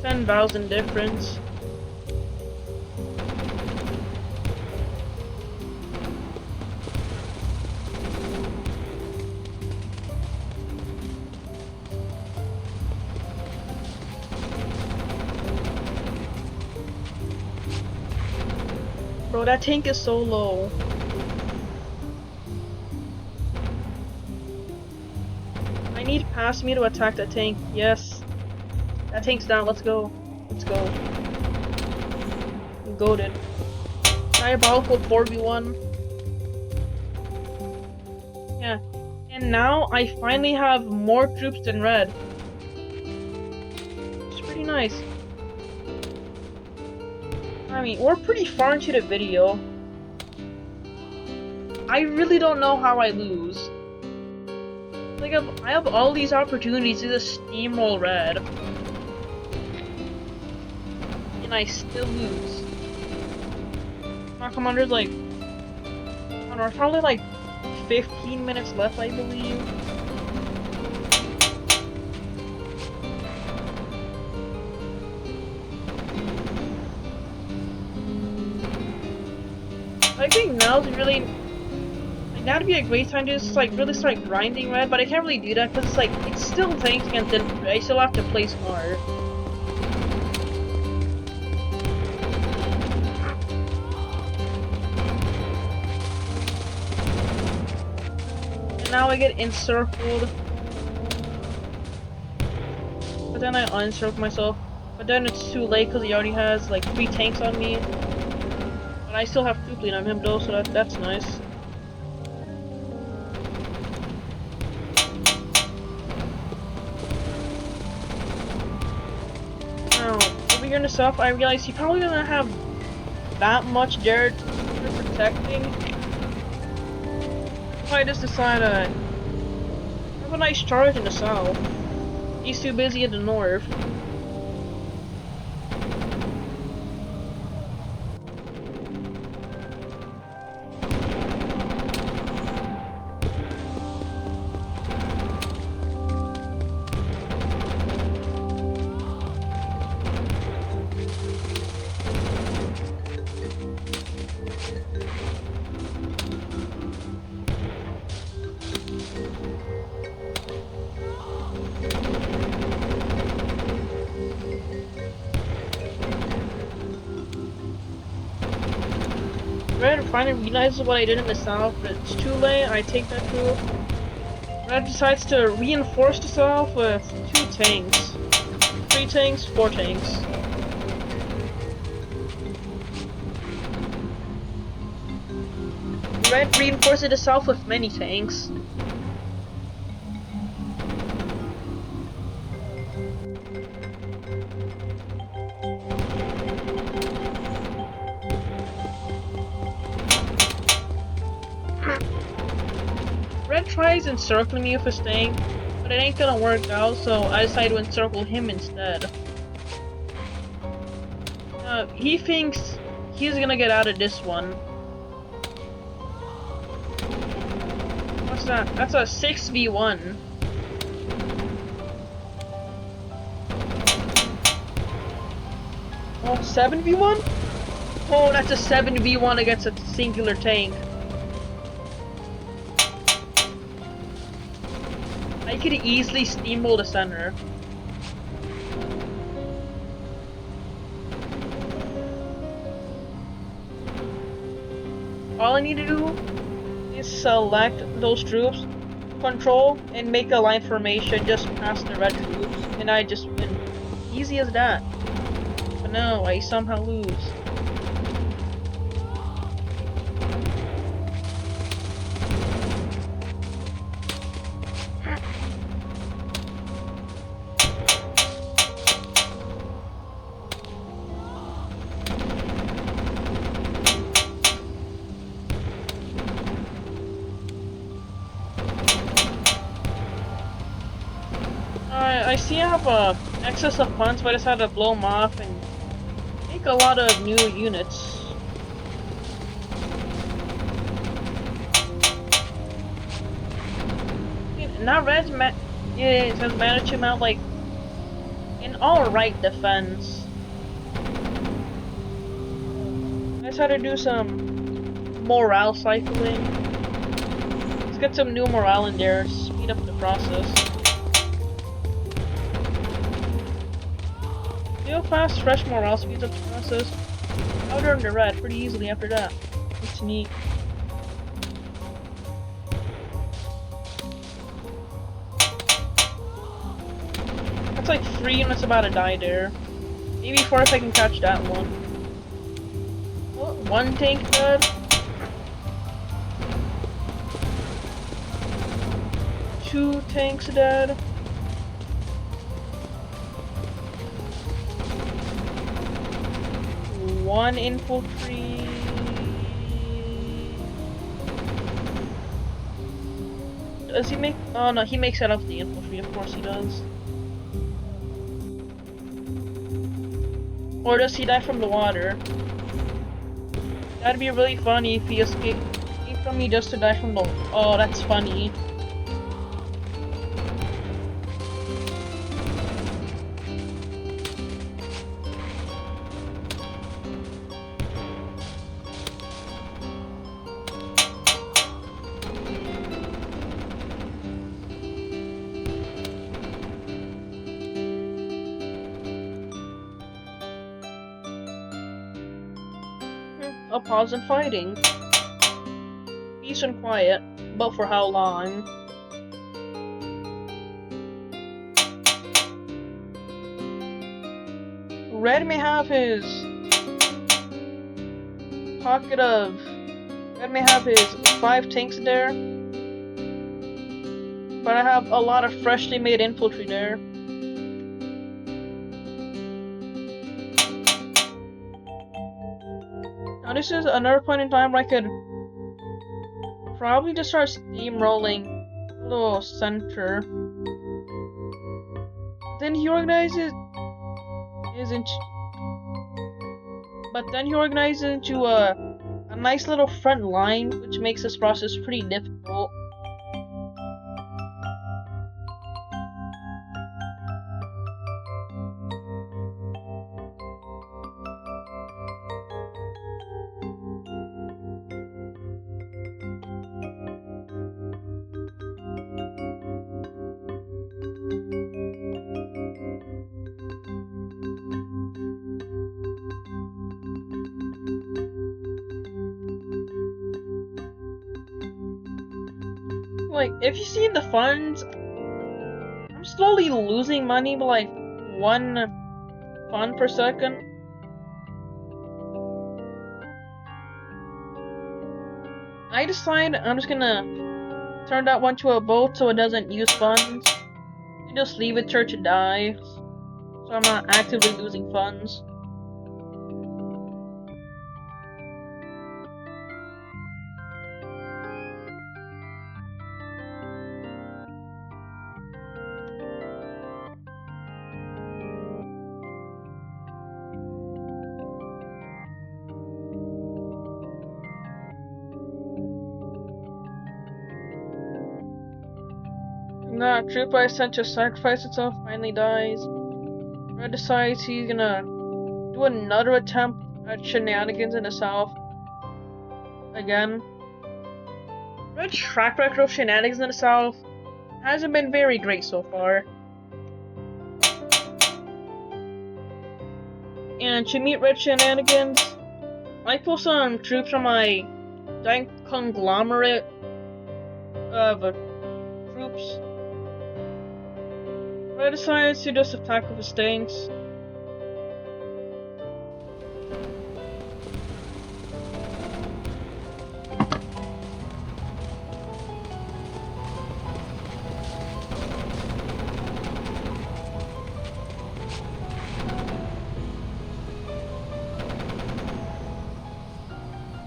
10,000 difference. Bro, that tank is so low. I need past me to attack that tank. Yes. That tank's down. Let's go. Let's go. I'm goated. Diabolical 4v1. Yeah. And now I finally have more troops than Red. It's pretty nice. I mean, we're pretty far into the video. I really don't know how I lose. Like, I have all these opportunities to just steamroll Red. And I still lose. My commander's like, I don't know, probably like 15 minutes left, I believe. I think now's really, like, that'd be a great time to just like really start grinding Red, but I can't really do that because it's like, it's still tanks against infantry. I still have to play smart. I get encircled. But then I uncircle myself. But then it's too late because he already has like 3 tanks on me. But I still have 2 bleed on him though, so that's nice. Now, over here in the south, I realize he probably doesn't have that much dirt for protecting. So I just decide have a nice charge in the south. He's too busy in the north. Red finally realizes what I did in the south, but it's too late. I take that too. Red decides to reinforce the south with 2 tanks. 3 tanks, 4 tanks. Red reinforces the south with many tanks. Red tries encircling me with his tank, but it ain't gonna work out, so I decide to encircle him instead. He thinks he's gonna get out of this one. What's that? That's a 6v1. Oh, 7v1? Oh, that's a 7v1 against a singular tank. I could easily steamroll the center. All I need to do is select those troops, control, and make a line formation just past the red troops, and I just win. Easy as that. But no, I somehow lose. I see I have excess of funds, but I decided to blow them off and make a lot of new units. Now Red's has managed to mount like an alright defense. I decided to do some morale cycling. Let's get some new morale in there, speed up the process. Real fast, fresh morale speeds up the process. I'll turn to red pretty easily after that. It's neat. That's like 3 units about to die there. Maybe 4 if I can catch that one. Oh, 1 tank dead. 2 tanks dead. 1 infantry. Does he make? Oh no, he makes it up the infantry. Of course he does. Or does he die from the water? That'd be really funny if he escaped from me just to die from the. Oh, that's funny. A pause in fighting. Peace and quiet, but for how long? Red may have his pocket of... Red may have his 5 tanks there. But I have a lot of freshly made infantry there. Now this is another point in time where I could probably just start steamrolling a little center. Then he organizes into a nice little front line, which makes this process pretty difficult. Like, if you see the funds, I'm slowly losing money by like 1 fund per second. I decide I'm just gonna turn that one to a boat so it doesn't use funds. And just leave it till it dies. So I'm not actively losing funds. That troop I sent to sacrifice itself finally dies. Red decides he's gonna do another attempt at shenanigans in the south. Again. Red's track record of shenanigans in the south hasn't been very great so far. And to meet Red's shenanigans, I pull some troops from my giant conglomerate of troops. I decided to just attack with his tanks.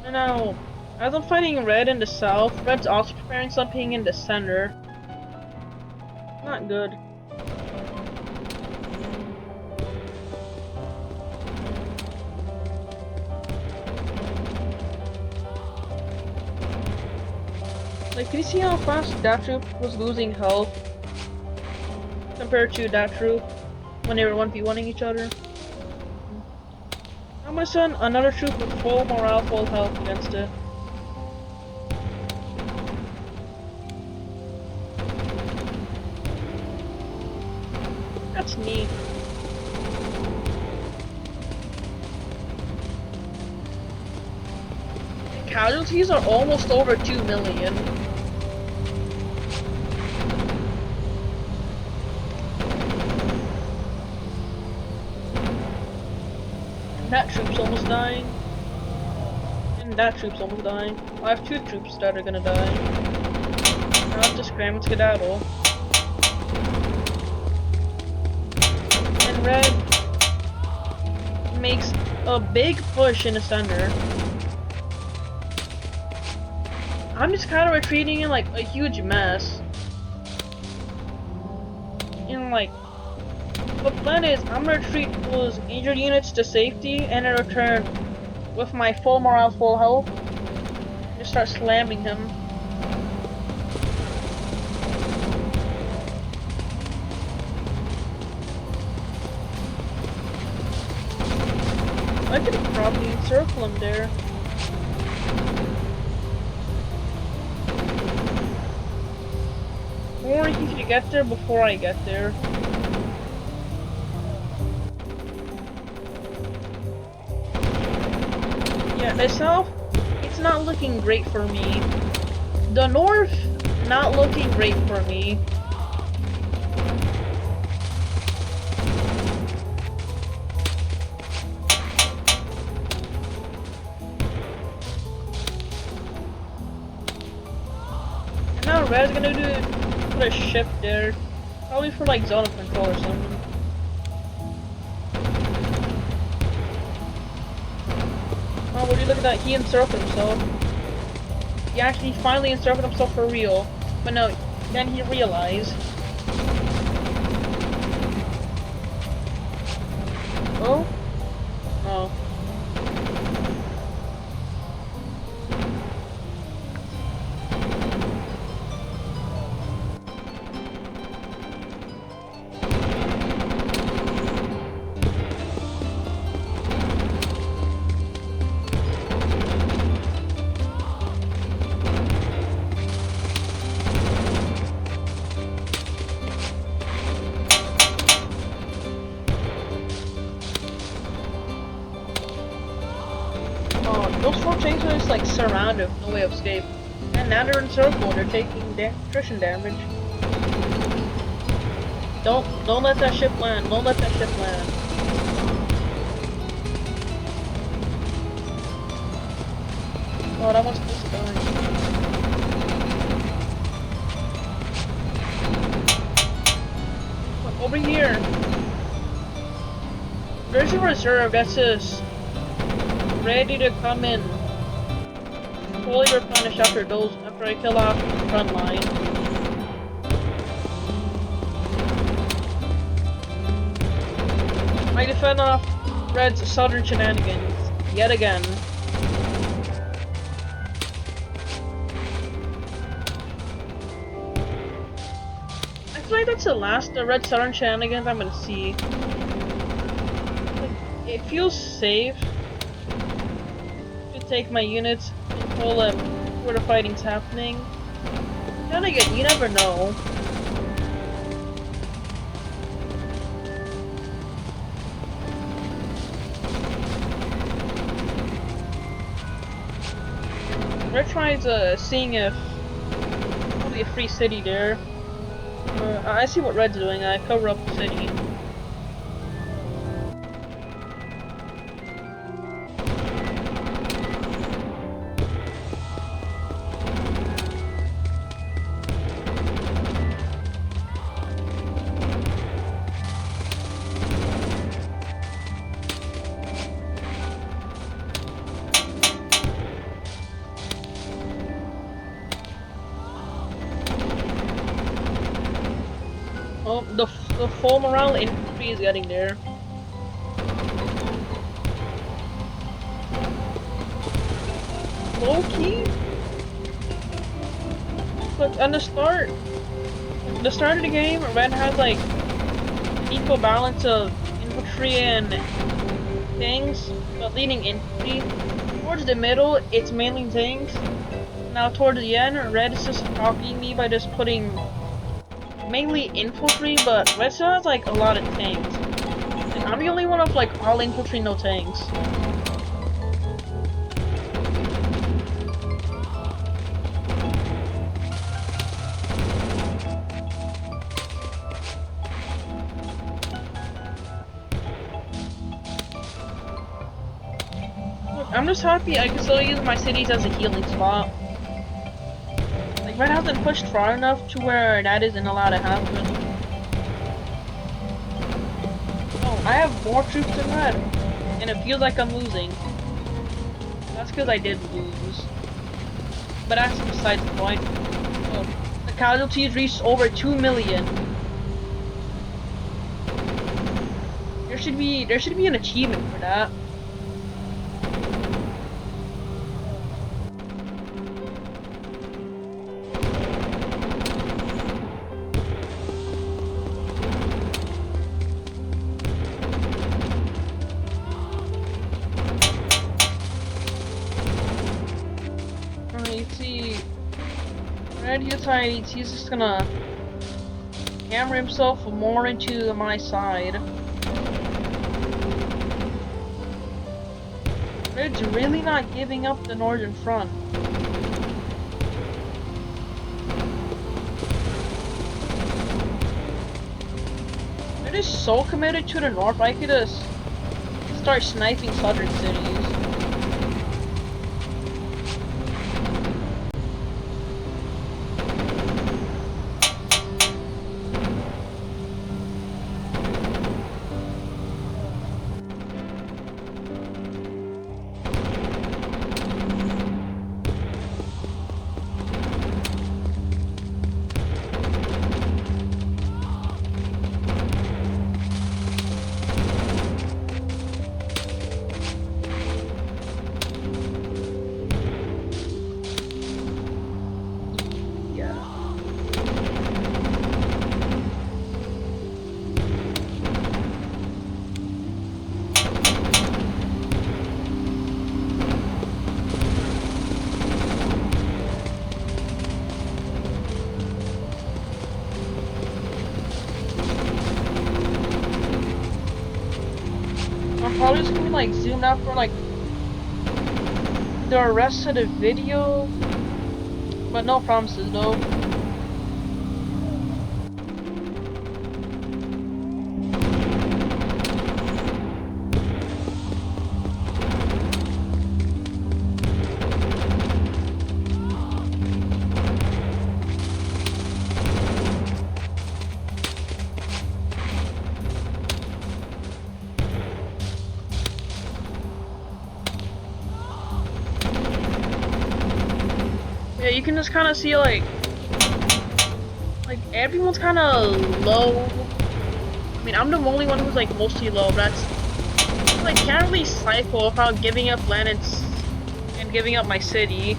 And now, as I'm fighting Red in the south, Red's also preparing something in the center. Not good. Like, can you see how fast that troop was losing health compared to that troop when they were 1v1ing each other? I'm gonna send another troop with full morale, full health against it. That's neat. Casualties are almost over 2 million. That troop's almost dying. And that troop's almost dying. I have 2 troops that are gonna die. Now I have to scram and skedaddle. And Red makes a big push in the center. I'm just kind of retreating in like a huge mess. And like, the plan is I'm gonna retreat those injured units to safety and in return, with my full morale, full health, just start slamming him. I could probably encircle him there. Or he could get there before I get there. Yeah, the south, it's not looking great for me. The north, not looking great for me. thought Red's gonna put a ship there. Probably for like zone of control or something. Oh, would you look at that? He encircled himself. He actually finally encircled himself for real. But no, then he realized. Oh? Oh. Those four tanks are just like surrounded, no way of escape. And now they're encircled, they're taking attrition damage. Don't let that ship land, don't let that ship land. Oh, that one's supposed to die. Over here! There's a reserve that's just ready to come in, fully replenish after I kill off the front line. I defend off Red's southern shenanigans yet again. I feel like that's the last Red southern shenanigans I'm gonna see. It feels safe to take my units and pull them where the fighting's happening. Then again, you never know. Red tries seeing if probably a free city there. I see what Red's doing. I cover up the city. Oh, the full morale infantry is getting there. Low key. Look, on the start of the game, Red had like equal balance of infantry and tanks, but leading infantry. Towards the middle, it's mainly tanks. Now towards the end, Red is just copying me by just putting mainly infantry, but Red still has like a lot of tanks. And I'm the only one of like all infantry, no tanks. Look, I'm just happy I can still use my cities as a healing spot. Red hasn't pushed far enough to where that isn't allowed to happen. Oh, I have more troops than Red, and it feels like I'm losing. That's because I did lose. But that's besides the point. Oh, the casualties reached over 2 million. There should be an achievement for that. Red decides he's just gonna hammer himself more into my side. Red's really not giving up the northern front. Red is so committed to the north, I could just start sniping southern cities. me like zoom out for like the rest of the video, but no promises though. Yeah, you can just kind of see like everyone's kind of low. I mean, I'm the only one who's like mostly low, but that's like can't really cycle without giving up planets and giving up my city.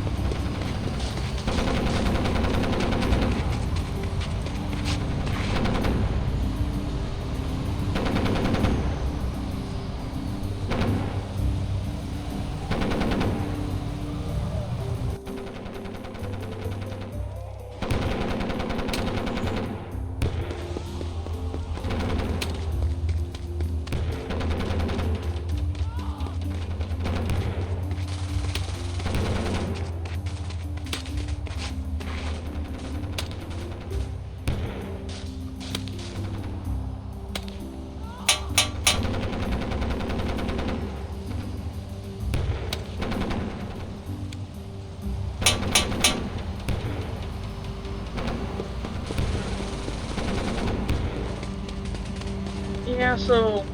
Yeah, so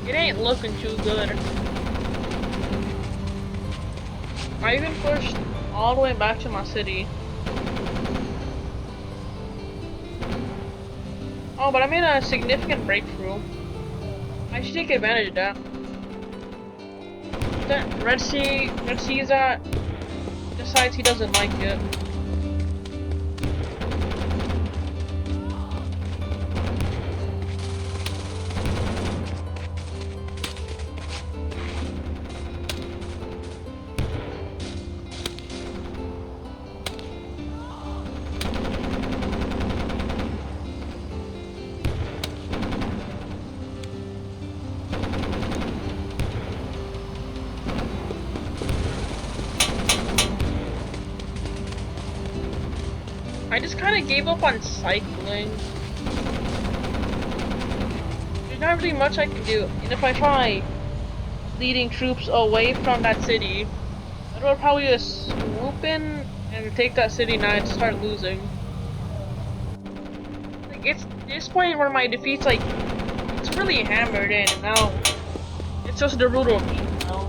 it ain't looking too good. I even pushed all the way back to my city. Oh, but I made a significant breakthrough. I should take advantage of that. That Red Sea is that decides he doesn't like it. I just kind of gave up on cycling. There's not really much I can do, and if I try leading troops away from that city, I would probably just swoop in and take that city now and start losing. Like, it's this point where my defeat's like, it's really hammered in, and now it's just the root of me now.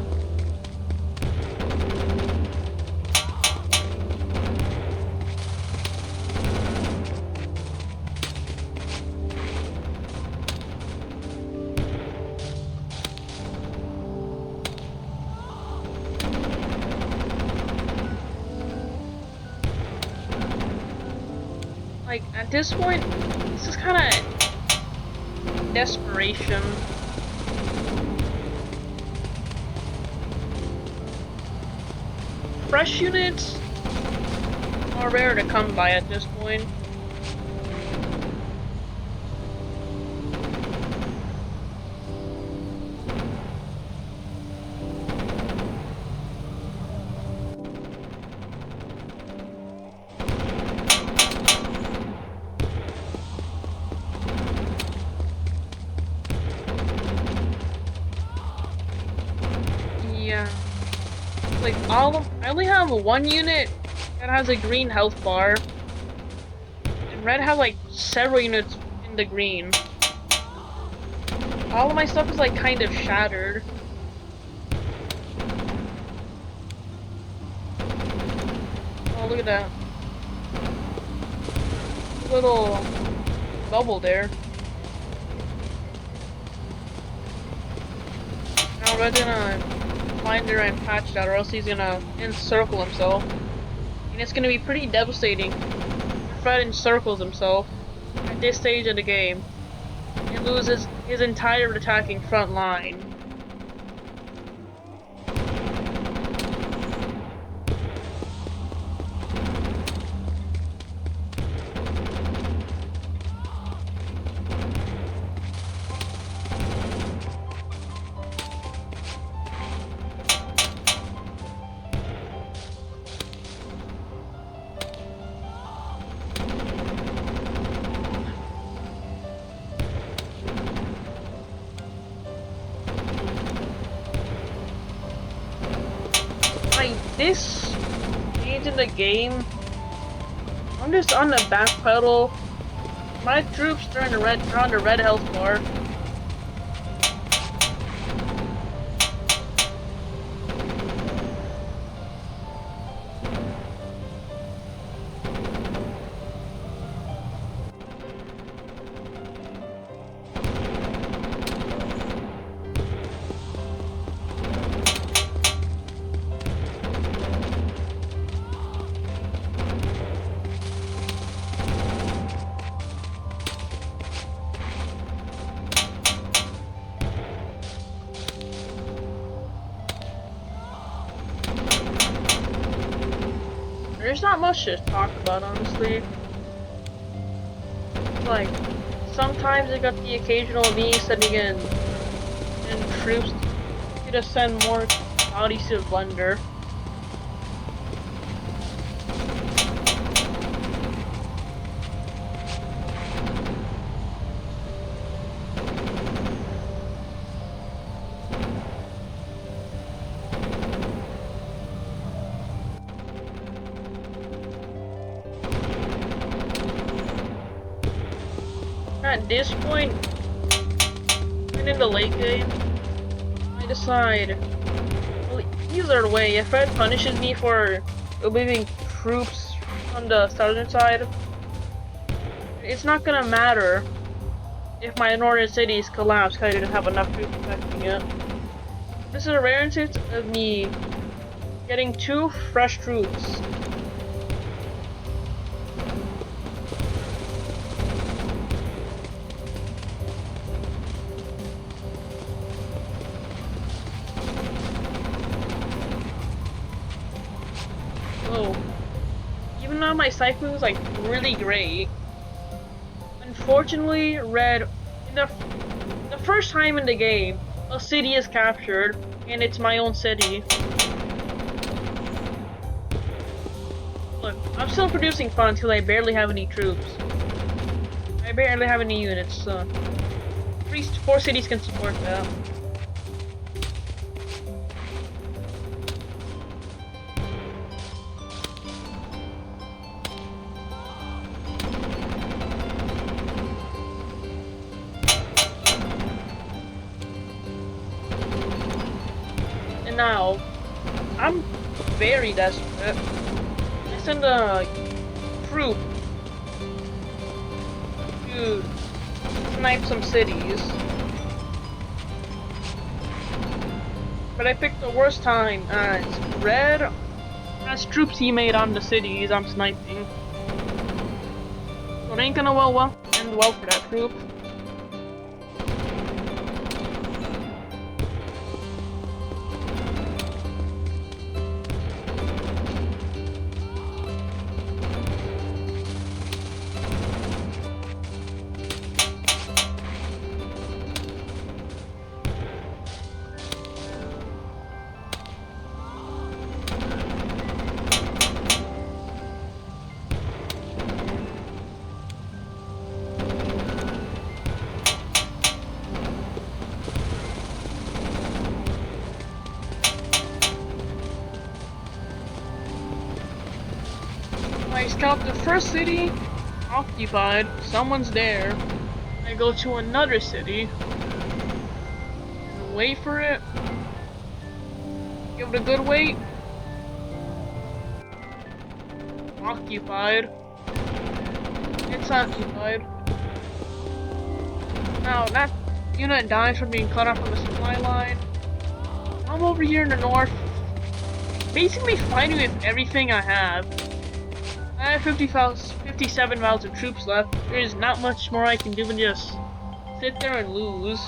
Like, at this point, this is kind of desperation. Fresh units are rare to come by at this point. Yeah. Like, I only have one unit that has a green health bar. And red has like several units in the green. All of my stuff is like kind of shattered. Oh, look at that. Little bubble there. Now Red's gonna find her and patch that, or else he's gonna encircle himself. And it's gonna be pretty devastating if Fred encircles himself at this stage of the game and loses his entire attacking front line. this stage in the game, I'm just on the back pedal. My troops are on the red health bar. There's not much to talk about, honestly. Like, sometimes I got the occasional me sending in troops to send more bodies to Blender. At this point, in the late game, I decide, well, either way, if Red punishes me for leaving troops on the southern side, it's not gonna matter if my northern cities collapse because I didn't have enough troops protecting it. This is a rare instance of me getting 2 fresh troops. So, even though my cycling was like really great, unfortunately, Red, in the first time in the game, a city is captured, and it's my own city. Look, I'm still producing funds because I barely have any troops. I barely have any units, so 4 cities can support that. And now, I'm very desperate. I send a troop to snipe some cities. But I picked the worst time as Red has troops he made on the cities I'm sniping. So it ain't gonna end well for that troop. I scout the first city, occupied, someone's there. I go to another city, and wait for it, give it a good wait. Occupied. It's occupied. Now that unit dies from being cut off from the supply line. I'm over here in the north, basically fighting with everything I have. I have 57,000 troops left. There is not much more I can do than just sit there and lose.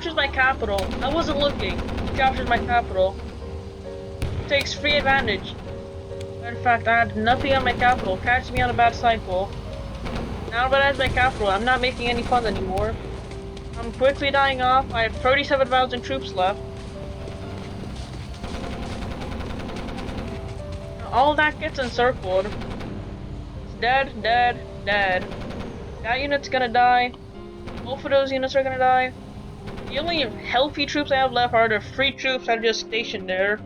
captures my capital. I wasn't looking. He captures my capital. Takes free advantage. In fact, I had nothing on my capital. Catches me on a bad cycle. Now that I have my capital, I'm not making any funds anymore. I'm quickly dying off. I have 37,000 troops left. All that gets encircled. It's dead, dead, dead. That unit's gonna die. Both of those units are gonna die. The only healthy troops I have left are the free troops that are just stationed there.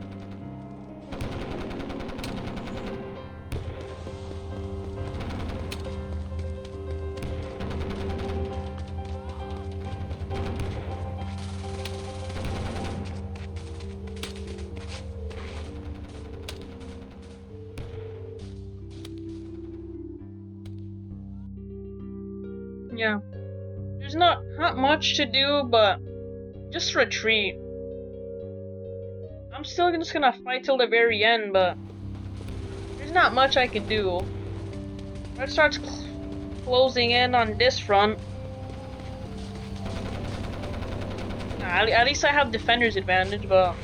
Yeah. There's not much to do, but just retreat. I'm still just gonna fight till the very end, but there's not much I can do. Red starts closing in on this front. At least I have defender's advantage, but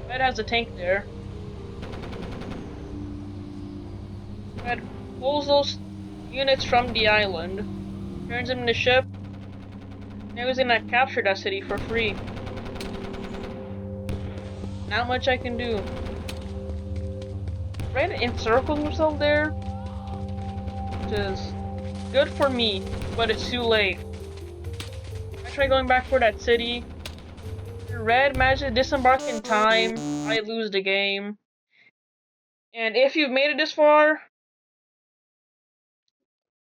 Red has a tank there. Red pulls those units from the island. Turns him into ship. Now he's gonna capture that city for free. Not much I can do. Red encircled himself there, which is good for me, but it's too late. I try going back for that city. Red manages to disembark in time. I lose the game. And if you've made it this far,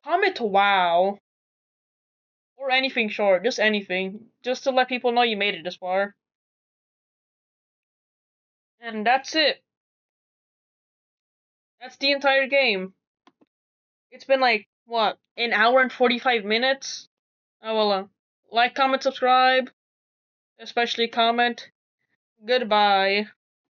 comment wow. Or anything short, just anything. Just to let people know you made it this far. And that's it. That's the entire game. It's been like, what, an hour and 45 minutes? Oh well, like, comment, subscribe. Especially comment. Goodbye.